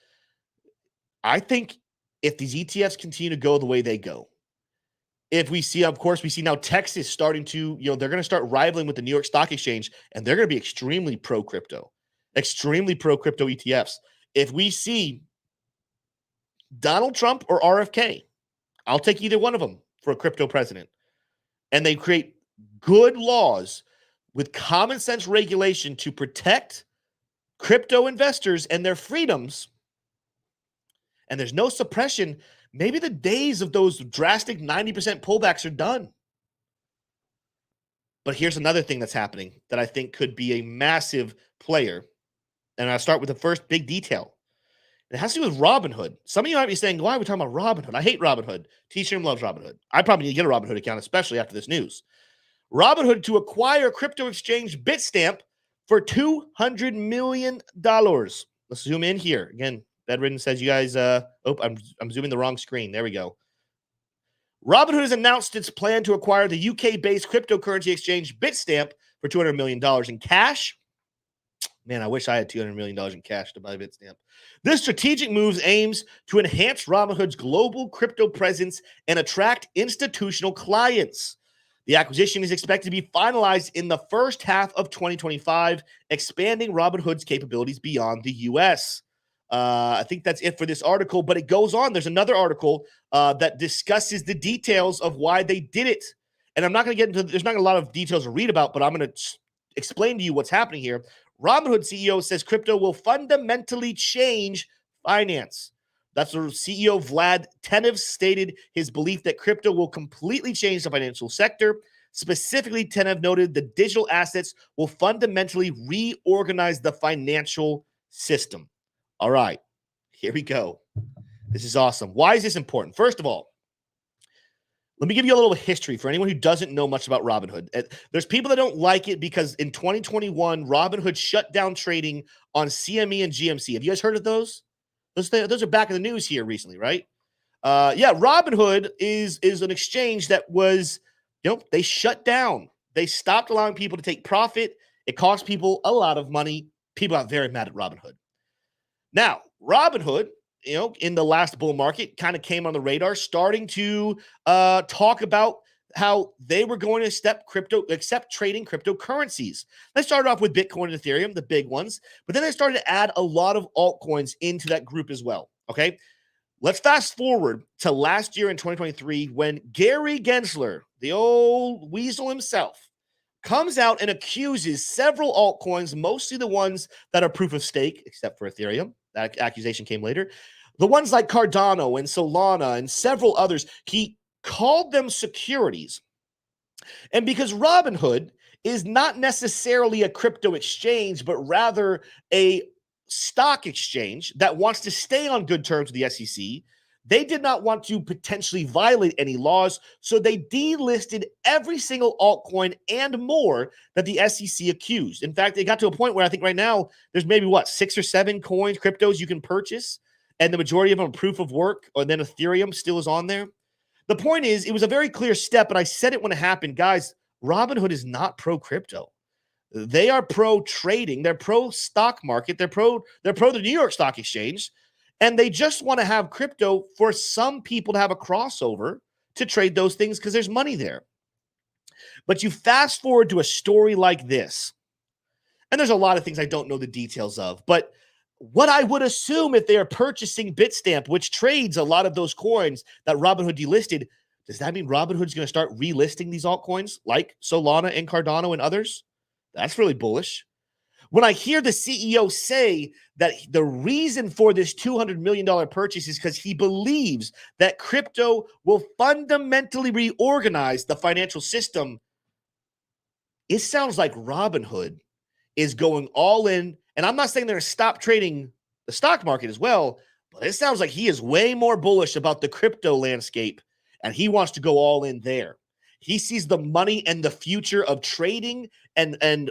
I think if these ETFs continue to go the way they go, if we see, of course, we see now Texas starting to, they're going to start rivaling with the New York Stock Exchange, and they're going to be extremely pro-crypto ETFs. If we see Donald Trump or RFK, I'll take either one of them for a crypto president, and they create good laws with common sense regulation to protect crypto investors and their freedoms, and there's no suppression, maybe the days of those drastic 90% pullbacks are done. But here's another thing that's happening that I think could be a massive player. And I'll start with the first big detail. It has to do with Robinhood. Some of you might be saying, why are we talking about Robinhood? I hate Robinhood. T-Shroom loves Robinhood. I probably need to get a Robinhood account, especially after this news. Robinhood to acquire crypto exchange Bitstamp for $200 million. Let's zoom in here. Again, Bedridden says you guys, I'm zooming the wrong screen. There we go. Robinhood has announced its plan to acquire the UK-based cryptocurrency exchange Bitstamp for $200 million in cash. Man, I wish I had $200 million in cash to buy Bitstamp. This strategic move aims to enhance Robinhood's global crypto presence and attract institutional clients. The acquisition is expected to be finalized in the first half of 2025, expanding Robinhood's capabilities beyond the U.S. I think that's it for this article, but it goes on. There's another article that discusses the details of why they did it. And I'm not going to get into, there's not a lot of details to read about, but I'm going to explain to you what's happening here. Robinhood CEO says crypto will fundamentally change finance. That's the CEO Vlad Tenev stated his belief that crypto will completely change the financial sector. Specifically, Tenev noted the digital assets will fundamentally reorganize the financial system. All right, here we go. This is awesome. Why is this important? First of all, let me give you a little history for anyone who doesn't know much about Robinhood. There's people that don't like it because in 2021, Robinhood shut down trading on CME and GMC. Have you guys heard of those? Those are back in the news here recently, right? Yeah, Robinhood is an exchange that was, they shut down. They stopped allowing people to take profit. It cost people a lot of money. People got very mad at Robinhood. Now, Robinhood, in the last bull market, kind of came on the radar, starting to talk about how they were going to accept trading cryptocurrencies. They started off with Bitcoin and Ethereum, the big ones, but then they started to add a lot of altcoins into that group as well. Okay, let's fast forward to last year in 2023 when Gary Gensler, the old weasel himself, comes out and accuses several altcoins, mostly the ones that are proof of stake, except for Ethereum. That accusation came later. The ones like Cardano and Solana and several others, he called them securities. And because Robinhood is not necessarily a crypto exchange, but rather a stock exchange that wants to stay on good terms with the SEC, they did not want to potentially violate any laws, so they delisted every single altcoin and more that the SEC accused. In fact, it got to a point where I think right now there's maybe, 6 or 7 coins, cryptos you can purchase, and the majority of them are proof of work, or then Ethereum still is on there. The point is, it was a very clear step, and I said it when it happened. Guys, Robinhood is not pro-crypto. They are pro-trading. They're pro-stock market. They're pro the New York Stock Exchange. And they just want to have crypto for some people to have a crossover to trade those things because there's money there. But you fast forward to a story like this, and there's a lot of things I don't know the details of, but what I would assume if they are purchasing Bitstamp, which trades a lot of those coins that Robinhood delisted, does that mean Robinhood's going to start relisting these altcoins like Solana and Cardano and others? That's really bullish. When I hear the CEO say that the reason for this $200 million purchase is because he believes that crypto will fundamentally reorganize the financial system, it sounds like Robinhood is going all in. And I'm not saying they're going to stop trading the stock market as well, but it sounds like he is way more bullish about the crypto landscape, and he wants to go all in there. He sees the money and the future of trading and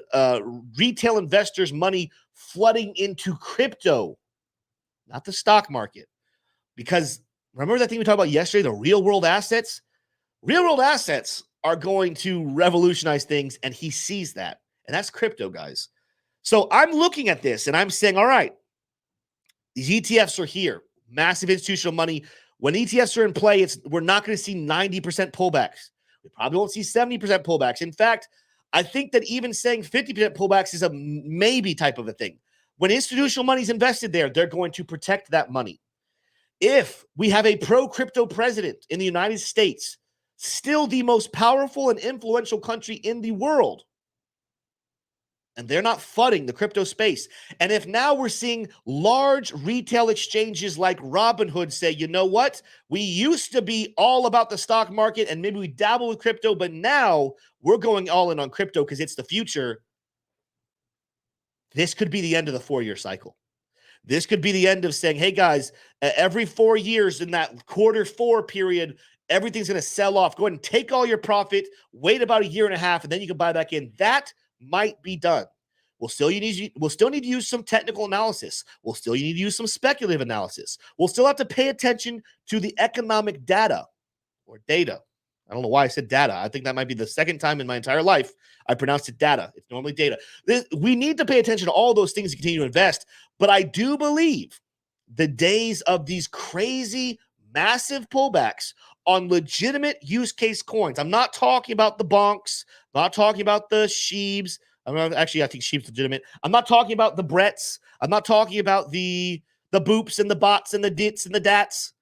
retail investors' money flooding into crypto, not the stock market. Because remember that thing we talked about yesterday, the real-world assets? Real-world assets are going to revolutionize things, and he sees that. And that's crypto, guys. So I'm looking at this, and I'm saying, all right, these ETFs are here. Massive institutional money. When ETFs are in play, we're not going to see 90% pullbacks. We probably won't see 70% pullbacks. In fact, I think that even saying 50% pullbacks is a maybe type of a thing. When institutional money is invested there, they're going to protect that money. If we have a pro-crypto president in the United States, still the most powerful and influential country in the world, and they're not fudding the crypto space. And if now we're seeing large retail exchanges like Robinhood say, you know what? We used to be all about the stock market and maybe we dabble with crypto, but now we're going all in on crypto because it's the future. This could be the end of the 4-year cycle. This could be the end of saying, hey, guys, every 4 years in that Q4 period, everything's going to sell off. Go ahead and take all your profit, wait about a year and a half, and then you can buy back in. That might be done. We'll still need to use some technical analysis. We'll still need to use some speculative analysis. We'll still have to pay attention to the economic data or data. I don't know why I said data. I think that might be the second time in my entire life I pronounced it data. It's normally data. We need to pay attention to all those things and continue to invest. But I do believe the days of these crazy, massive pullbacks on legitimate use case coins. I'm not talking about the bonks. I'm not talking about the Sheebs. I think Sheeb's legitimate. I'm not talking about the Bretts. I'm not talking about the Boops and the Bots and the Dits and the Dats.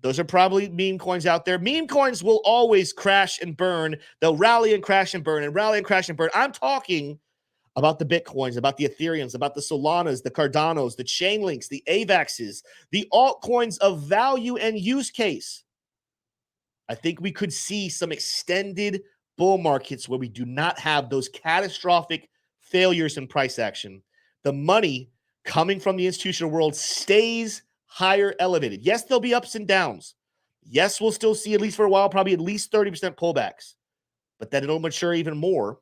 Those are probably meme coins out there. Meme coins will always crash and burn. They'll rally and crash and burn and rally and crash and burn. I'm talking about the Bitcoins, about the Ethereums, about the Solanas, the Cardanos, the ChainLinks, the AVAXs, the altcoins of value and use case. I think we could see some extended bull markets where we do not have those catastrophic failures in price action. The money coming from the institutional world stays higher elevated. Yes, there'll be ups and downs. Yes, we'll still see, at least for a while, probably at least 30% pullbacks. But then it'll mature even more.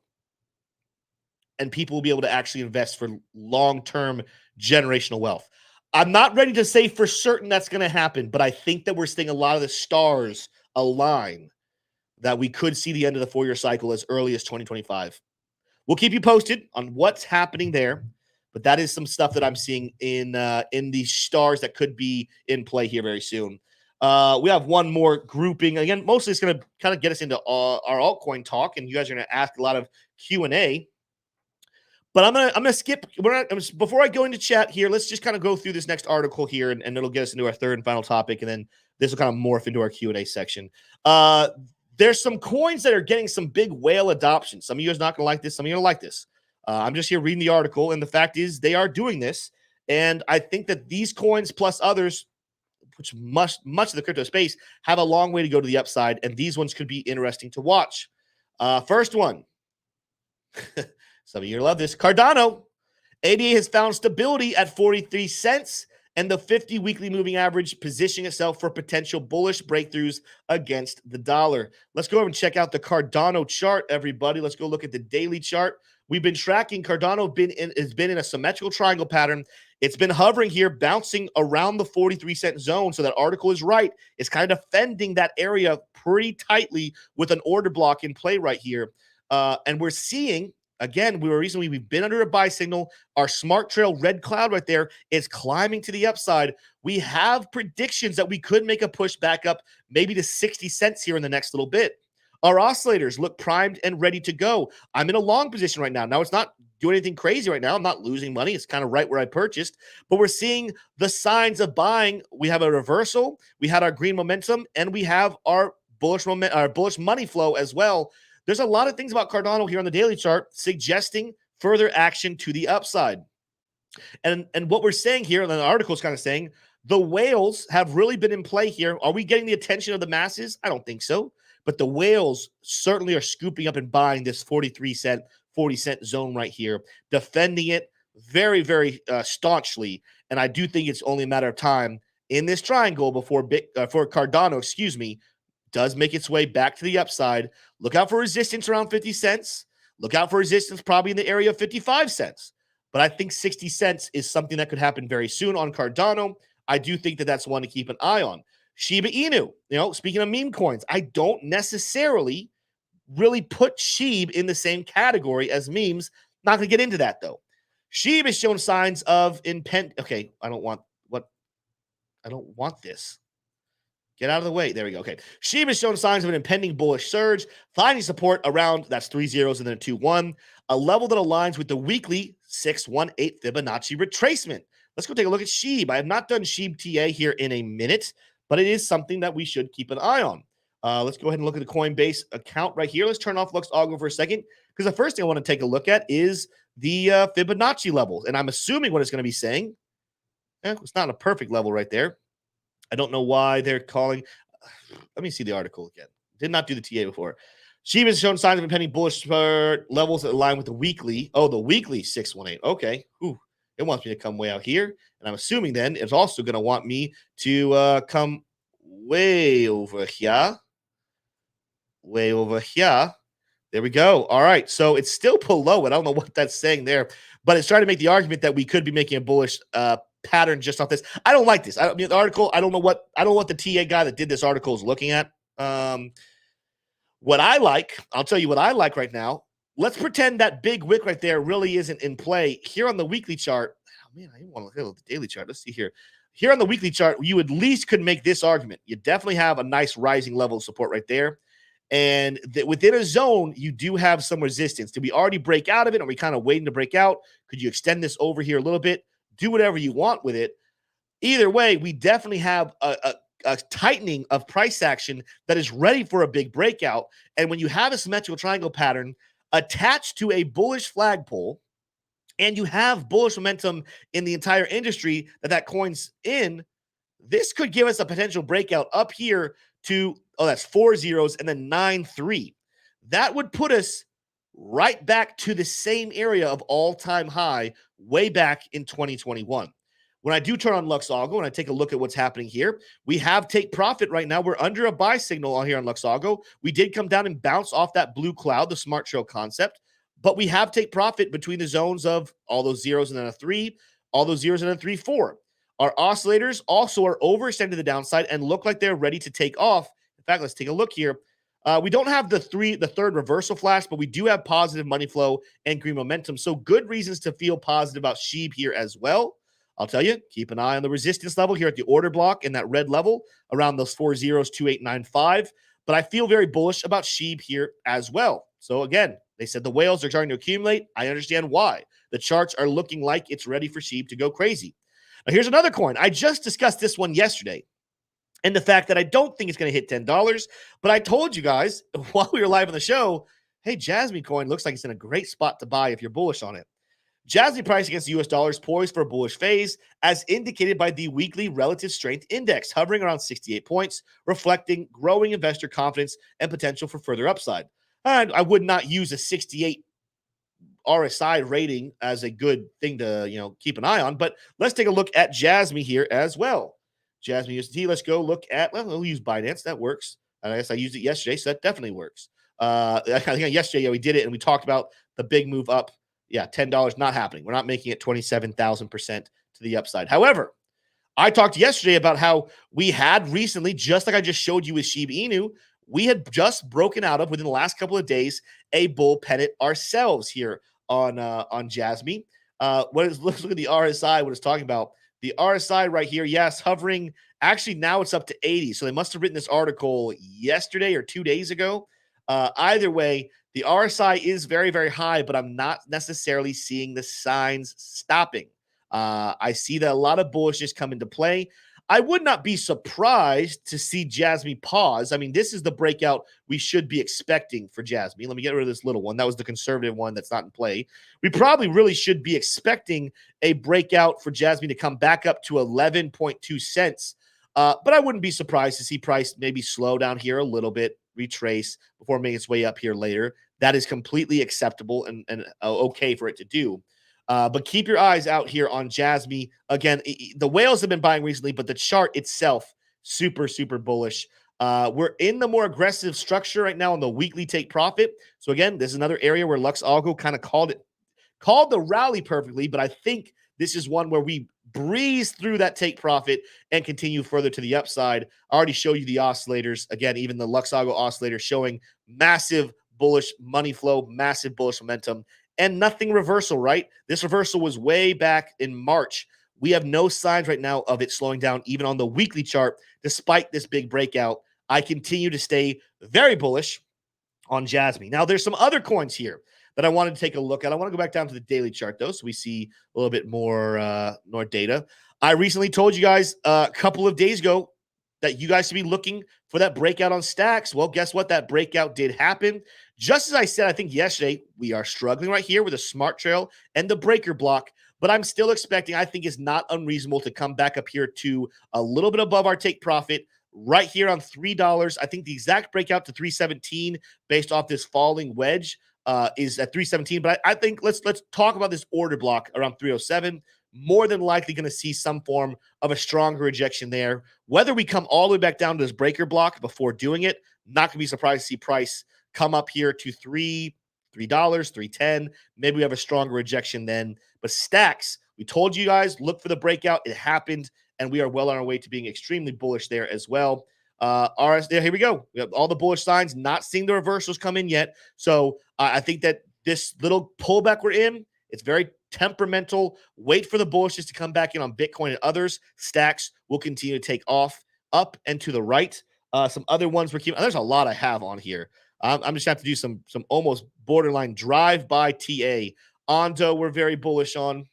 And people will be able to actually invest for long-term generational wealth. I'm not ready to say for certain that's going to happen, but I think that we're seeing a lot of the stars align that we could see the end of the 4-year cycle as early as 2025. We'll keep you posted on what's happening there, but that is some stuff that I'm seeing in the stars that could be in play here very soon. We have one more grouping. Again, mostly it's going to kind of get us into our altcoin talk, and you guys are going to ask a lot of Q&A. But I'm gonna skip. Before I go into chat here, let's just kind of go through this next article here, and it'll get us into our third and final topic, and then this will kind of morph into our Q&A section. There's some coins that are getting some big whale adoption. Some of you guys not going to like this. Some of you are going to like this. I'm just here reading the article, and the fact is they are doing this. And I think that these coins plus others, which much of the crypto space, have a long way to go to the upside, and these ones could be interesting to watch. First one. Some of you love this. Cardano. ADA has found stability at 43 cents, and the 50 weekly moving average positioning itself for potential bullish breakthroughs against the dollar. Let's go over and check out the Cardano chart, everybody. Let's go look at the daily chart. We've been tracking Cardano has been in a symmetrical triangle pattern. It's been hovering here, bouncing around the 43-cent zone. So that article is right. It's kind of defending that area pretty tightly with an order block in play right here. And we're seeing, again, we've been under a buy signal. Our smart trail red cloud right there is climbing to the upside. We have predictions that we could make a push back up maybe to 60 cents here in the next little bit. Our oscillators look primed and ready to go. I'm in a long position right now. Now, it's not doing anything crazy right now. I'm not losing money. It's kind of right where I purchased, but we're seeing the signs of buying. We have a reversal. We had our green momentum, and we have our bullish money flow as well. There's a lot of things about Cardano here on the daily chart suggesting further action to the upside. And what we're saying here, and the article is kind of saying, the whales have really been in play here. Are we getting the attention of the masses? I don't think so. But the whales certainly are scooping up and buying this 43-cent, 40-cent zone right here, defending it very, very staunchly. And I do think it's only a matter of time in this triangle before Cardano, does make its way back to the upside. Look out for resistance around 50 cents. Look out for resistance probably in the area of 55 cents. But I think 60 cents is something that could happen very soon on Cardano. I do think that that's one to keep an eye on. Shiba Inu, speaking of meme coins, I don't necessarily really put SHIB in the same category as memes. Not going to get into that, though. SHIB has shown signs of okay, I don't want this. Get out of the way. There we go. Okay. SHIB has shown signs of an impending bullish surge, finding support around, that's 3 zeros and then a 2-1, a level that aligns with the weekly 618 Fibonacci retracement. Let's go take a look at SHIB. I have not done SHIB TA here in a minute, but it is something that we should keep an eye on. Let's go ahead and look at the Coinbase account right here. Let's turn off Lux Algo for a second, because the first thing I want to take a look at is the Fibonacci levels. And I'm assuming what it's going to be saying. It's not a perfect level right there. I don't know why they're calling. Let me see the article again. Did not do the TA before. SHIB has shown signs of impending bullish levels that align with the weekly. Oh, the weekly 618. Okay. Ooh, it wants me to come way out here. And I'm assuming then it's also going to want me to come way over here. Way over here. There we go. All right. So it's still below it. I don't know what that's saying there, but it's trying to make the argument that we could be making a bullish pattern just off this. I don't like this. The article, I don't know what the TA guy that did this article is looking at. What I like, I'll tell you what I like right now. Let's pretend that big wick right there really isn't in play. Here on the weekly chart, oh man, I didn't want to look at the daily chart. Let's see here. Here on the weekly chart, you at least could make this argument. You definitely have a nice rising level of support right there. And within a zone, you do have some resistance. Did we already break out of it? Are we kind of waiting to break out? Could you extend this over here a little bit? Do whatever you want with it. Either way, we definitely have a tightening of price action that is ready for a big breakout. And when you have a symmetrical triangle pattern attached to a bullish flagpole, and you have bullish momentum in the entire industry that coin's in, this could give us a potential breakout up here to, that's 4 zeros and then 9-3. That would put us right back to the same area of all-time high way back in 2021. When I do turn on Lux Algo and I take a look at what's happening here, we have take profit right now. We're under a buy signal on here on Lux Algo. We did come down and bounce off that blue cloud, the smart trail concept, but we have take profit between the zones of all those zeros and then a 3, all those zeros and then 3, 4. Our oscillators also are overextended to the downside and look like they're ready to take off. In fact, let's take a look here. We don't have the third reversal flash, but we do have positive money flow and green momentum. So good reasons to feel positive about SHIB here as well. I'll tell you, keep an eye on the resistance level here at the order block in that red level around those 4 zeros, 2895. But I feel very bullish about SHIB here as well. So again, they said the whales are starting to accumulate. I understand why. The charts are looking like it's ready for SHIB to go crazy. Now, here's another coin. I just discussed this one yesterday. and the fact that I don't think it's going to hit $10. But I told you guys while we were live on the show, hey, Jasmine coin looks like it's in a great spot to buy if you're bullish on it. Jasmine price against the US dollar is poised for a bullish phase, as indicated by the weekly relative strength index, hovering around 68 points, reflecting growing investor confidence and potential for further upside. And I would not use a 68 RSI rating as a good thing to keep an eye on, but let's take a look at Jasmine here as well. Jasmine USDT. Let's go look at. Well, we'll use Binance. That works. I guess I used it yesterday, so that definitely works. I think yesterday, we did it and we talked about the big move up. Yeah, $10 not happening. We're not making it 27,000% to the upside. However, I talked yesterday about how we had recently, just like I just showed you with Shiba Inu, we had just broken out of, within the last couple of days, a bull pennant ourselves here on Jasmine. Let's look at the RSI, what it's talking about. The RSI right here, yes, hovering. Actually, now it's up to 80. So they must have written this article yesterday or 2 days ago. Either way, the RSI is very, very high, but I'm not necessarily seeing the signs stopping. I see that a lot of bullishness come into play. I would not be surprised to see Jasmine pause. I mean, this is the breakout we should be expecting for Jasmine. Let me get rid of this little one. That was the conservative one that's not in play. We probably really should be expecting a breakout for Jasmine to come back up to 11.2 cents. But I wouldn't be surprised to see price maybe slow down here a little bit, retrace before making its way up here later. That is completely acceptable and okay for it to do. But keep your eyes out here on Jasmine. Again, the whales have been buying recently, but the chart itself, super, super bullish. We're in the more aggressive structure right now on the weekly take profit. So again, this is another area where Lux Algo kind of called the rally perfectly, but I think this is one where we breeze through that take profit and continue further to the upside. I already showed you the oscillators. Again, even the Lux Algo oscillator showing massive bullish money flow, massive bullish momentum, and nothing reversal, right? This reversal was way back in March. We have no signs right now of it slowing down, even on the weekly chart, despite this big breakout. I continue to stay very bullish on Jasmine. Now, there's some other coins here that I wanted to take a look at. I want to go back down to the daily chart, though, so we see a little bit more data. I recently told you guys a couple of days ago that you guys should be looking for that breakout on stacks. Well, guess what? That breakout did happen. Just as I said, I think yesterday, we are struggling right here with a smart trail and the breaker block, but I'm still expecting, I think it's not unreasonable to come back up here to a little bit above our take profit right here on $3. I think the exact breakout to 317 based off this falling wedge is at 317. But I think let's talk about this order block around 307. More than likely going to see some form of a stronger rejection there. Whether we come all the way back down to this breaker block before doing it, not going to be surprised to see price come up here to $3, $3.10. Maybe we have a stronger rejection then. But stacks, we told you guys, look for the breakout. It happened, and we are well on our way to being extremely bullish there as well. RS, here we go. We have all the bullish signs, not seeing the reversals come in yet. So I think that this little pullback we're in, it's very temperamental. Wait for the bullishness to come back in on Bitcoin and others. Stacks will continue to take off up and to the right. Some other ones we're keeping. There's a lot I have on here. I'm just going to have to do some almost borderline drive-by TA. Ondo, we're very bullish on.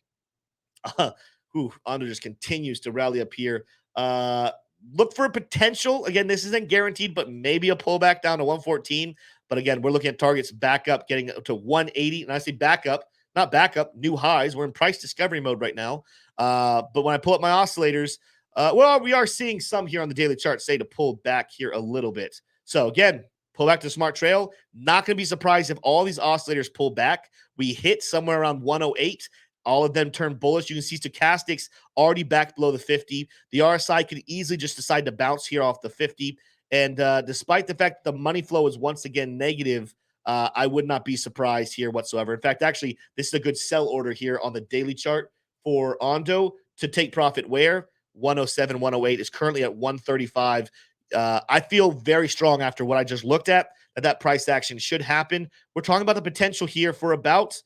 Ondo just continues to rally up here. Look for a potential. Again, this isn't guaranteed, but maybe a pullback down to 114. But again, we're looking at targets back up, getting up to 180. And I say back up, not back up, new highs. We're in price discovery mode right now. But when I pull up my oscillators, well, we are seeing some here on the daily chart say to pull back here a little bit. So again, pull back to the smart trail. Not going to be surprised if all these oscillators pull back. We hit somewhere around 108. All of them turn bullish. You can see stochastics already back below the 50. The RSI could easily just decide to bounce here off the 50. And despite the fact that the money flow is once again negative, I would not be surprised here whatsoever. In fact, actually, this is a good sell order here on the daily chart for Ondo to take profit where 107, 108 is currently at 135. I feel very strong after what I just looked at that price action should happen. We're talking about the potential here for about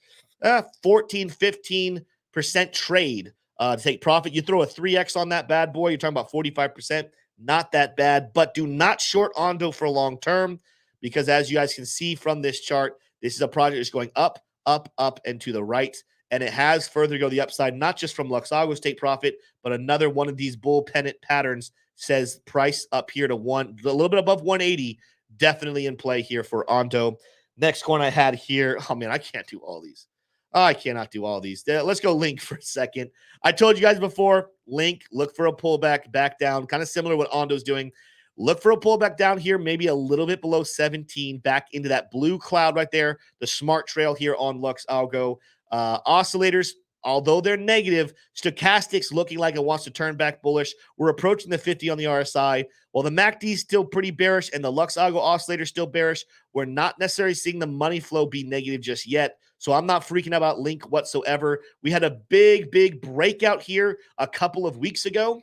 14, 15% trade to take profit. You throw a 3x on that bad boy, you're talking about 45%. Not that bad, but do not short Ondo for long term because as you guys can see from this chart, this is a project that's going up, up, up, and to the right. And it has further to go the upside, not just from Lux Algo's take profit, but another one of these bull pennant patterns says price up here to a little bit above 180. Definitely in play here for Ondo. Next coin I had here. Oh man, I can't do all these. Oh, I cannot do all these. Let's go Link for a second. I told you guys before, Link, look for a pullback back down, kind of similar to what Ondo's doing. Look for a pullback down here, maybe a little bit below 17, back into that blue cloud right there, the smart trail here on Lux Algo. Oscillators, although they're negative, stochastics looking like it wants to turn back bullish. We're approaching the 50 on the RSI. While the MACD is still pretty bearish and the Lux Algo oscillator is still bearish, we're not necessarily seeing the money flow be negative just yet. So I'm not freaking out about Link whatsoever. We had a big breakout here a couple of weeks ago.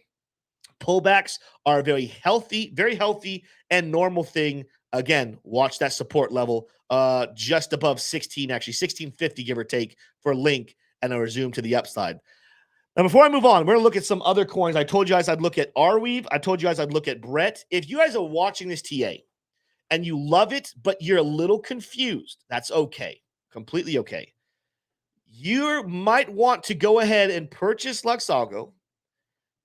Pullbacks are a very healthy and normal thing. Again, watch that support level just above 16, actually 1650, give or take, for Link, and a resume to the upside. Now, before I move on, we're going to look at some other coins. I told you guys I'd look at Arweave. I told you guys I'd look at Brett. If you guys are watching this TA and you love it, but you're a little confused, that's okay. Completely okay. You might want to go ahead and purchase Lux Algo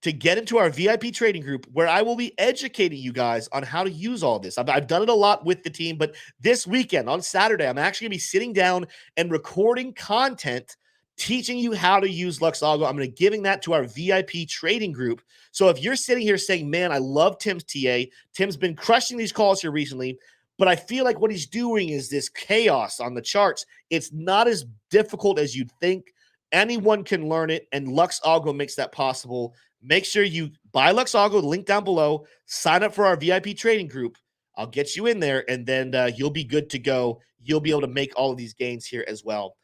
to get into our VIP trading group, where I will be educating you guys on how to use all this. I've done it a lot with the team, but this weekend on Saturday, I'm actually going to be sitting down and recording content teaching you how to use Lux Algo. I'm going to be giving that to our VIP trading group. So if you're sitting here saying, man, I love Tim's TA, Tim's been crushing these calls here recently, but I feel like what he's doing is this chaos on the charts. It's not as difficult as you'd think. Anyone can learn it, and Lux Algo makes that possible. Make sure you buy Lux Algo, the link down below, sign up for our VIP trading group. I'll get you in there, and then you'll be good to go. You'll be able to make all of these gains here as well.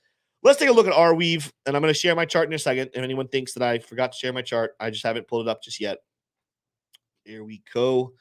Let's take a look at Arweave, and I'm going to share my chart in a second. If anyone thinks that I forgot to share my chart, I just haven't pulled it up just yet. Here we go.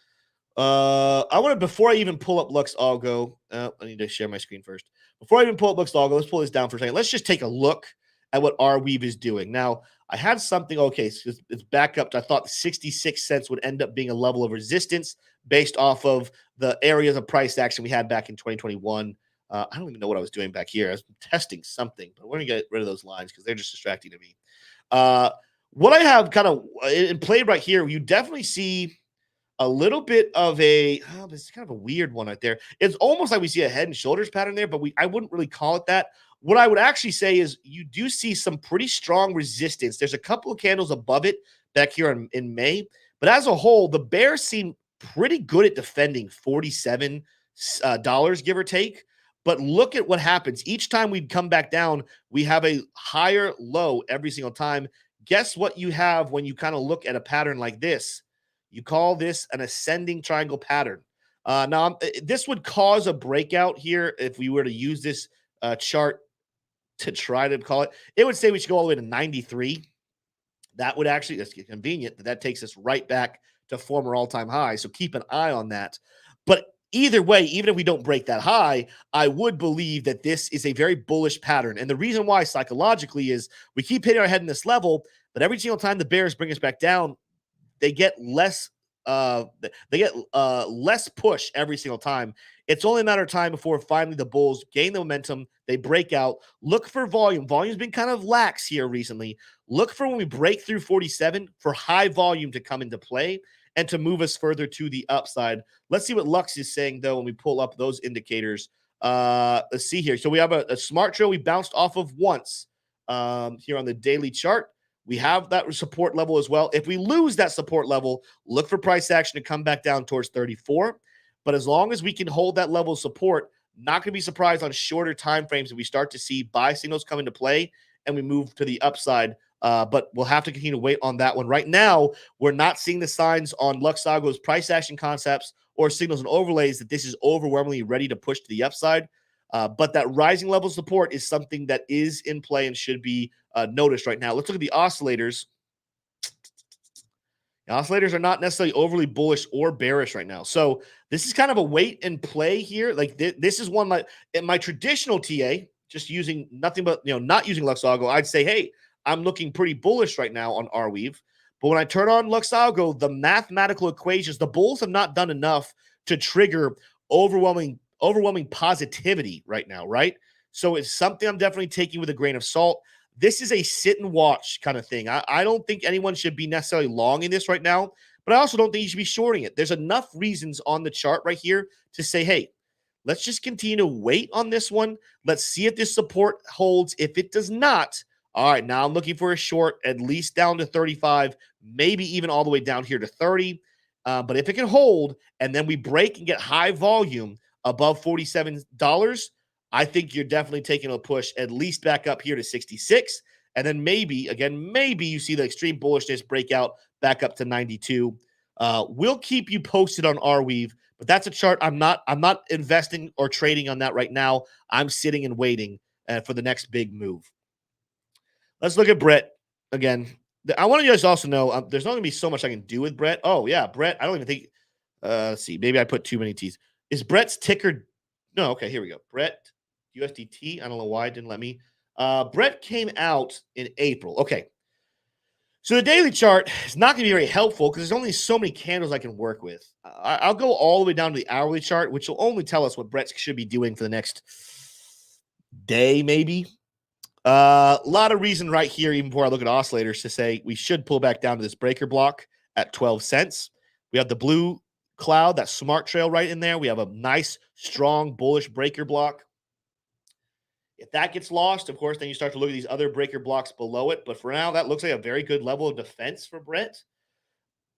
I want to, before I even pull up Lux Algo, I need to share my screen first. Before I even pull up Lux Algo, let's pull this down for a second. Let's just take a look at what Arweave is doing. Now, I had something, okay, so it's back up to, I thought 66 cents would end up being a level of resistance based off of the areas of price action we had back in 2021. I don't even know what I was doing back here. I was testing something, but we're going to get rid of those lines because they're just distracting to me. What I have kind of in play right here, you definitely see a little bit of a, it's kind of a weird one right there. It's almost like we see a head and shoulders pattern there, but I wouldn't really call it that. What I would actually say is you do see some pretty strong resistance. There's a couple of candles above it back here in May, but as a whole, the bears seem pretty good at defending $47, give or take. But look at what happens. Each time we come back down, we have a higher low every single time. Guess what you have when you kind of look at a pattern like this? You call this an ascending triangle pattern. Now, this would cause a breakout here if we were to use this chart to try to call it. It would say we should go all the way to 93. That would actually, that's convenient, that takes us right back to former all-time high. So keep an eye on that. But either way, even if we don't break that high, I would believe that this is a very bullish pattern. And the reason why psychologically is we keep hitting our head in this level, but every single time the bears bring us back down, they get less less push every single time. It's only a matter of time before finally the bulls gain the momentum, they break out. Look for volume. Volume's been kind of lax here recently. Look for when we break through 47 for high volume to come into play and to move us further to the upside. Let's see what Lux is saying, though, when we pull up those indicators. Let's see here. So we have a smart trail we bounced off of once here on the daily chart. We have that support level as well. If we lose that support level, look for price action to come back down towards 34. But as long as we can hold that level of support, not going to be surprised on shorter time frames if we start to see buy signals come into play and we move to the upside. But we'll have to continue to wait on that one. Right now, we're not seeing the signs on Lux Algo's price action concepts or signals and overlays that this is overwhelmingly ready to push to the upside. But that rising level of support is something that is in play and should be noticed right now. Let's look at the oscillators. The oscillators are not necessarily overly bullish or bearish right now. So this is kind of a wait and play here. Like this is one like in my traditional TA, just using nothing but, not using Lux Algo, I'd say, hey, I'm looking pretty bullish right now on Arweave. But when I turn on Lux Algo, the mathematical equations, the bulls have not done enough to trigger overwhelming positivity right now, right? So it's something I'm definitely taking with a grain of salt. This is a sit and watch kind of thing. I don't think anyone should be necessarily long in this right now, but I also don't think you should be shorting it. There's enough reasons on the chart right here to say, hey, let's just continue to wait on this one. Let's see if this support holds. If it does not, all right, now I'm looking for a short, at least down to 35, maybe even all the way down here to 30. But if it can hold and then we break and get high volume above $47, I think you're definitely taking a push at least back up here to 66. And then maybe, again, maybe you see the extreme bullishness break out back up to 92. We'll keep you posted on Arweave, but that's a chart I'm not investing or trading on that right now. I'm sitting and waiting for the next big move. Let's look at Brett again. I want you guys to also know there's not going to be so much I can do with Brett. Oh, yeah, Brett. I don't even think let's see. Maybe I put too many T's. Is Brett's ticker? No, okay, here we go. Brett, USDT. I don't know why it didn't let me. Brett came out in April. Okay. So the daily chart is not going to be very helpful because there's only so many candles I can work with. I'll go all the way down to the hourly chart, which will only tell us what Brett should be doing for the next day, maybe. A lot of reason right here, even before I look at oscillators, to say we should pull back down to this breaker block at 12 cents. We have the blue cloud, that smart trail right in there. We have a nice, strong, bullish breaker block. If that gets lost, of course, then you start to look at these other breaker blocks below it. But for now, that looks like a very good level of defense for Brett.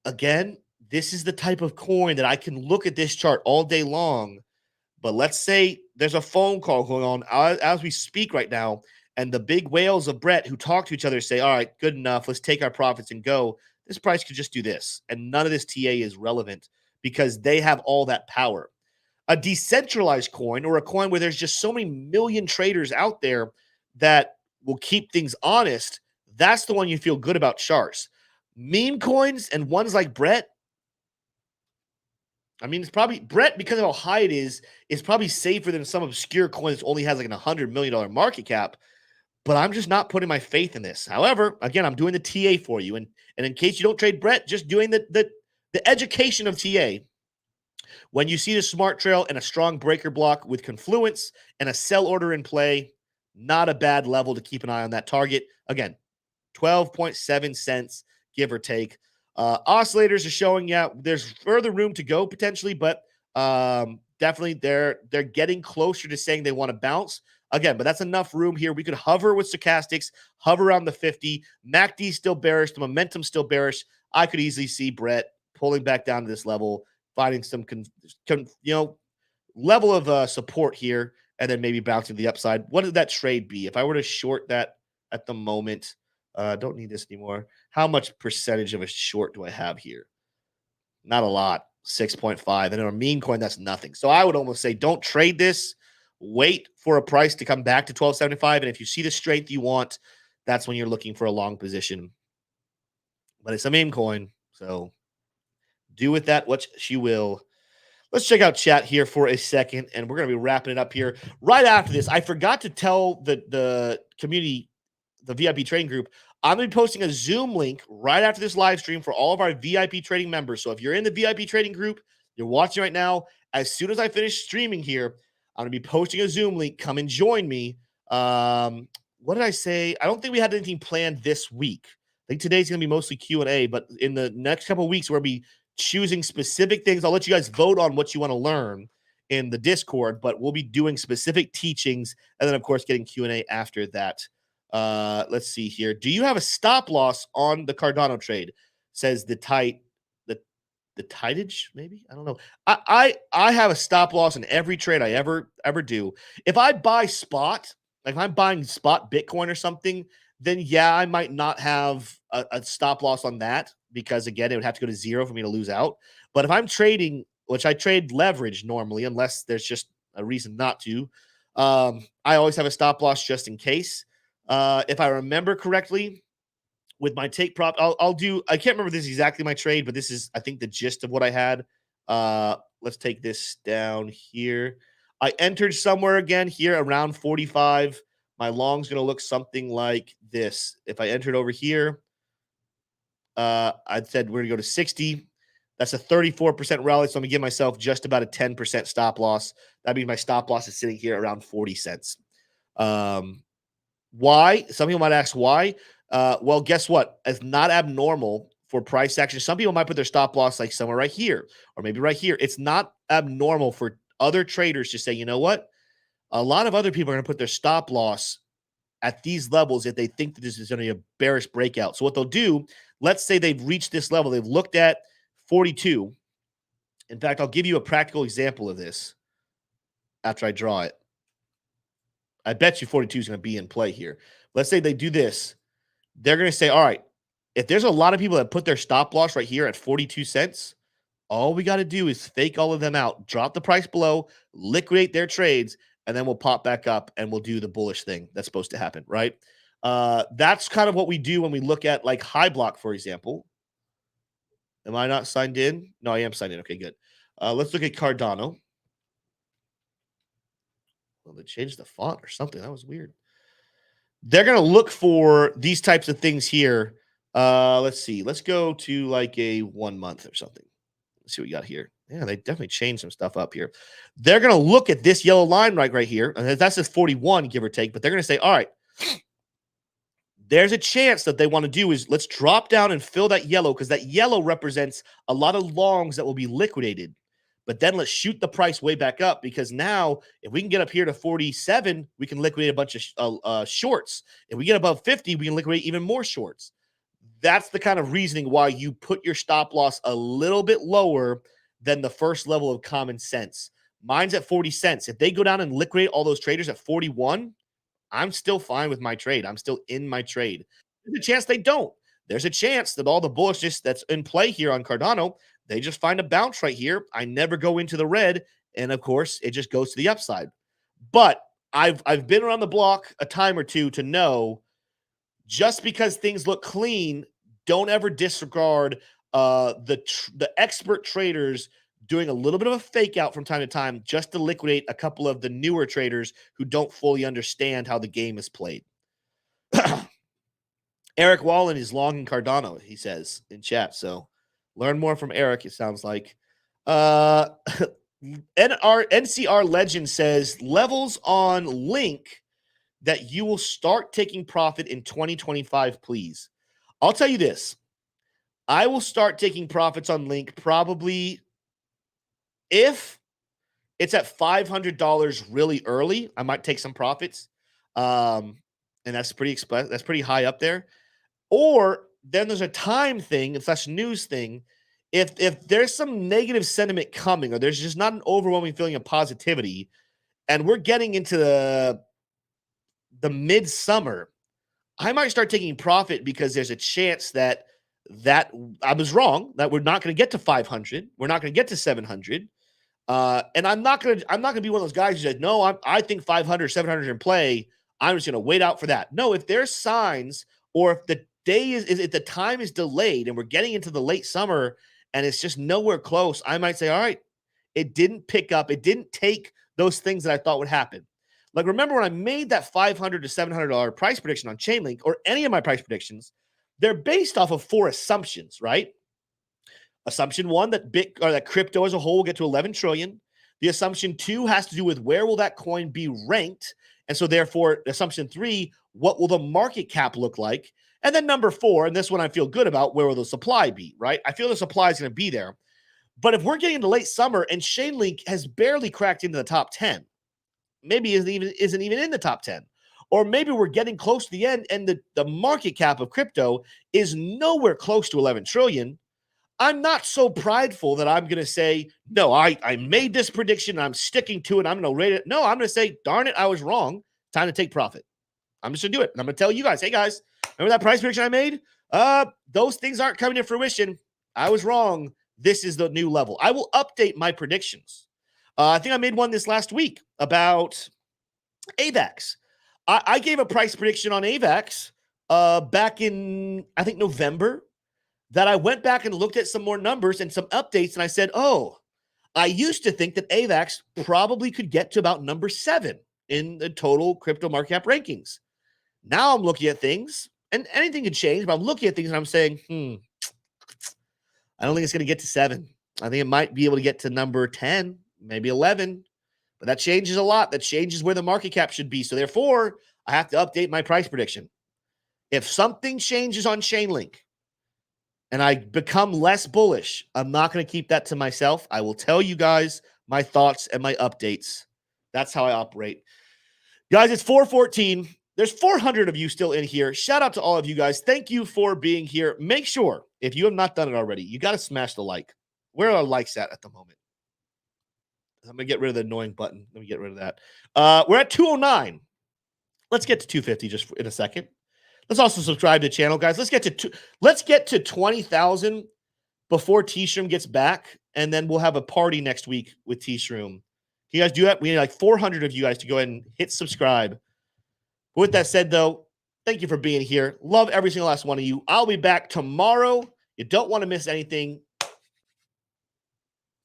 Again, this is the type of coin that I can look at this chart all day long. But let's say there's a phone call going on as we speak right now, and the big whales of Brett who talk to each other say, all right, good enough. Let's take our profits and go. This price could just do this. And none of this TA is relevant because they have all that power. A decentralized coin or a coin where there's just so many million traders out there that will keep things honest, that's the one you feel good about charts. Meme coins and ones like Brett, I mean, it's probably Brett, because of how high it is probably safer than some obscure coin that only has like an $100 million market cap. But I'm just not putting my faith in this. However, again, I'm doing the TA for you. And in case you don't trade Brett, just doing the education of TA. When you see the smart trail and a strong breaker block with confluence and a sell order in play, not a bad level to keep an eye on that target. Again, 12.7 cents, give or take. Oscillators are showing, yeah, there's further room to go potentially, but definitely they're getting closer to saying they want to bounce. Again, but that's enough room here. We could hover with stochastics, hover around the 50. MACD still bearish. The momentum still bearish. I could easily see Brett pulling back down to this level, finding some level of support here, and then maybe bouncing to the upside. What would that trade be? If I were to short that at the moment, don't need this anymore. How much percentage of a short do I have here? Not a lot, 6.5. And in a meme coin, that's nothing. So I would almost say don't trade this. Wait for a price to come back to 12.75. And if you see the strength you want, that's when you're looking for a long position. But it's a meme coin, so do with that what you will. Let's check out chat here for a second, and we're going to be wrapping it up here. Right after this, I forgot to tell the community, the VIP trading group, I'm going to be posting a Zoom link right after this live stream for all of our VIP trading members. So if you're in the VIP trading group, you're watching right now, as soon as I finish streaming here, I'm going to be posting a Zoom link. Come and join me. What did I say? I don't think we had anything planned this week. I think today's going to be mostly Q&A, but in the next couple of weeks, we're going to be choosing specific things. I'll let you guys vote on what you want to learn in the Discord, but we'll be doing specific teachings and then, of course, getting Q&A after that. Let's see here. Do you have a stop loss on the Cardano trade? Says the titage, maybe? I don't know. I have a stop loss in every trade I ever do. If I buy spot, like if I'm buying spot Bitcoin or something, then yeah, I might not have a stop loss on that because, again, it would have to go to zero for me to lose out. But if I'm trading, which I trade leverage normally, unless there's just a reason not to, I always have a stop loss just in case. If I remember correctly, with my take prop, I'll do, I can't remember this is exactly my trade, but this is, I think, the gist of what I had. Let's take this down here. I entered somewhere again here around 45. My long's going to look something like this. If I entered over here, I said we're going to go to 60. That's a 34% rally, so I'm going to give myself just about a 10% stop loss. That means my stop loss is sitting here around 40 cents. Why? Some people might ask why. Well, guess what? It's not abnormal for price action. Some people might put their stop loss like somewhere right here or maybe right here. It's not abnormal for other traders to say, you know what? A lot of other people are going to put their stop loss at these levels if they think that this is going to be a bearish breakout. So what they'll do, let's say they've reached this level. They've looked at 42. In fact, I'll give you a practical example of this after I draw it. I bet you 42 is going to be in play here. Let's say they do this. They're going to say, all right, if there's a lot of people that put their stop loss right here at 42 cents, all we got to do is fake all of them out, drop the price below, liquidate their trades, and then we'll pop back up and we'll do the bullish thing that's supposed to happen, right? That's kind of what we do when we look at like high block, for example. Am I not signed in? No, I am signed in. Okay, good. Let's look at Cardano. Well, they changed the font or something. That was weird. They're going to look for these types of things here. Let's see. Let's go to like a 1 month or something. Let's see what we got here. Yeah, they definitely changed some stuff up here. They're going to look at this yellow line right here. And that's just 41, give or take. But they're going to say, all right, there's a chance that they want to do is let's drop down and fill that yellow because that yellow represents a lot of longs that will be liquidated. But then let's shoot the price way back up because now if we can get up here to 47, we can liquidate a bunch of shorts. If we get above 50, we can liquidate even more shorts. That's the kind of reasoning why you put your stop loss a little bit lower than the first level of common sense. Mine's at 40 cents. If they go down and liquidate all those traders at 41, I'm still fine with my trade. I'm still in my trade. There's a chance they don't. There's a chance that all the bullishness that's in play here on Cardano, they just find a bounce right here. I never go into the red, and of course, it just goes to the upside. But I've been around the block a time or two to know just because things look clean, don't ever disregard the expert traders doing a little bit of a fake out from time to time just to liquidate a couple of the newer traders who don't fully understand how the game is played. Eric Wallen is long in Cardano, he says in chat. So learn more from Eric, it sounds like. NCR Legend says levels on Link that you will start taking profit in 2025, please. I'll tell you this. I will start taking profits on Link probably if it's at $500 really early. I might take some profits. And that's pretty high up there. Or then there's a time thing, / news thing. If there's some negative sentiment coming or there's just not an overwhelming feeling of positivity and we're getting into the midsummer, I might start taking profit because there's a chance that I was wrong, that we're not going to get to 500. We're not going to get to 700. And I'm not going to be one of those guys who said, no, I think 500, 700 in play. I'm just going to wait out for that. No, if there's signs or if the day if the time is delayed and we're getting into the late summer and it's just nowhere close, I might say, all right, it didn't pick up. It didn't take those things that I thought would happen. Like, remember when I made that $500 to $700 price prediction on ChainLink or any of my price predictions, they're based off of 4 assumptions, right? Assumption 1, that crypto as a whole will get to 11 trillion. The assumption 2 has to do with where will that coin be ranked? And so therefore, assumption 3, what will the market cap look like? And then number 4, and this one I feel good about, where will the supply be, right? I feel the supply is going to be there. But if we're getting into late summer and ChainLink has barely cracked into the top 10, maybe isn't even in the top 10, or maybe we're getting close to the end and the market cap of crypto is nowhere close to 11 trillion, I'm not so prideful that I'm going to say, no, I made this prediction. I'm sticking to it. I'm going to rate it. No, I'm going to say, darn it, I was wrong. Time to take profit. I'm just going to do it. And I'm going to tell you guys, hey, guys, remember that price prediction I made? Those things aren't coming to fruition. I was wrong. This is the new level. I will update my predictions. I think I made one this last week about AVAX. I gave a price prediction on AVAX back in, I think, November, that I went back and looked at some more numbers and some updates, and I said, oh, I used to think that AVAX probably could get to about number 7 in the total crypto market cap rankings. Now I'm looking at things, and anything can change, but I'm looking at things and I'm saying, I don't think it's going to get to 7. I think it might be able to get to number 10, maybe 11, but that changes a lot. That changes where the market cap should be. So therefore, I have to update my price prediction. If something changes on ChainLink, and I become less bullish, I'm not going to keep that to myself. I will tell you guys my thoughts and my updates. That's how I operate. Guys, it's 4:14. There's 400 of you still in here. Shout out to all of you guys. Thank you for being here. Make sure, if you have not done it already, you got to smash the like. Where are our likes at the moment? I'm going to get rid of the annoying button. Let me get rid of that. We're at 209. Let's get to 250 just in a second. Let's also subscribe to the channel, guys. Let's get to 20,000 before T-Shroom gets back, and then we'll have a party next week with T-Shroom. Can you guys do that? We need like 400 of you guys to go ahead and hit subscribe. With that said, though, thank you for being here. Love every single last one of you. I'll be back tomorrow. You don't want to miss anything. That's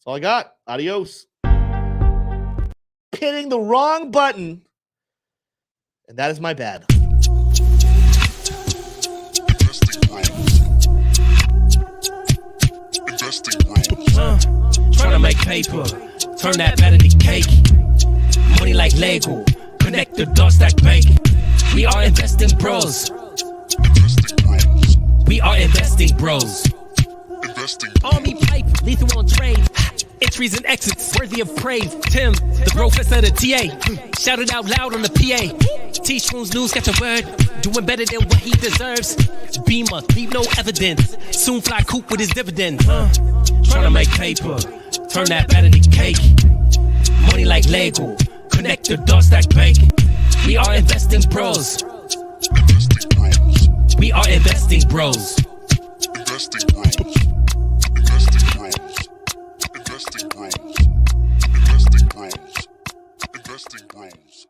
all I got. Adios. Hitting the wrong button, and that is my bad. Trying to make paper, turn that vanity cake. Money like Lego, connect the dots stack bank. We are investing bros. We are investing bros. Army pipe, lethal on trade. Entries and exits, worthy of praise. Tim, the professor, the TA. Shout it out loud on the PA. T-Shroom's news, catch a word. Doing better than what he deserves. Beamer, leave no evidence. Soon fly coop with his dividend. Trying to make paper, turn that vanity cake. Money like Lego, connect the dots stack bank. We are investing bros. We are investing bros. Investing bros. Investing bros. Investing bros. Investing bros. Investing bros.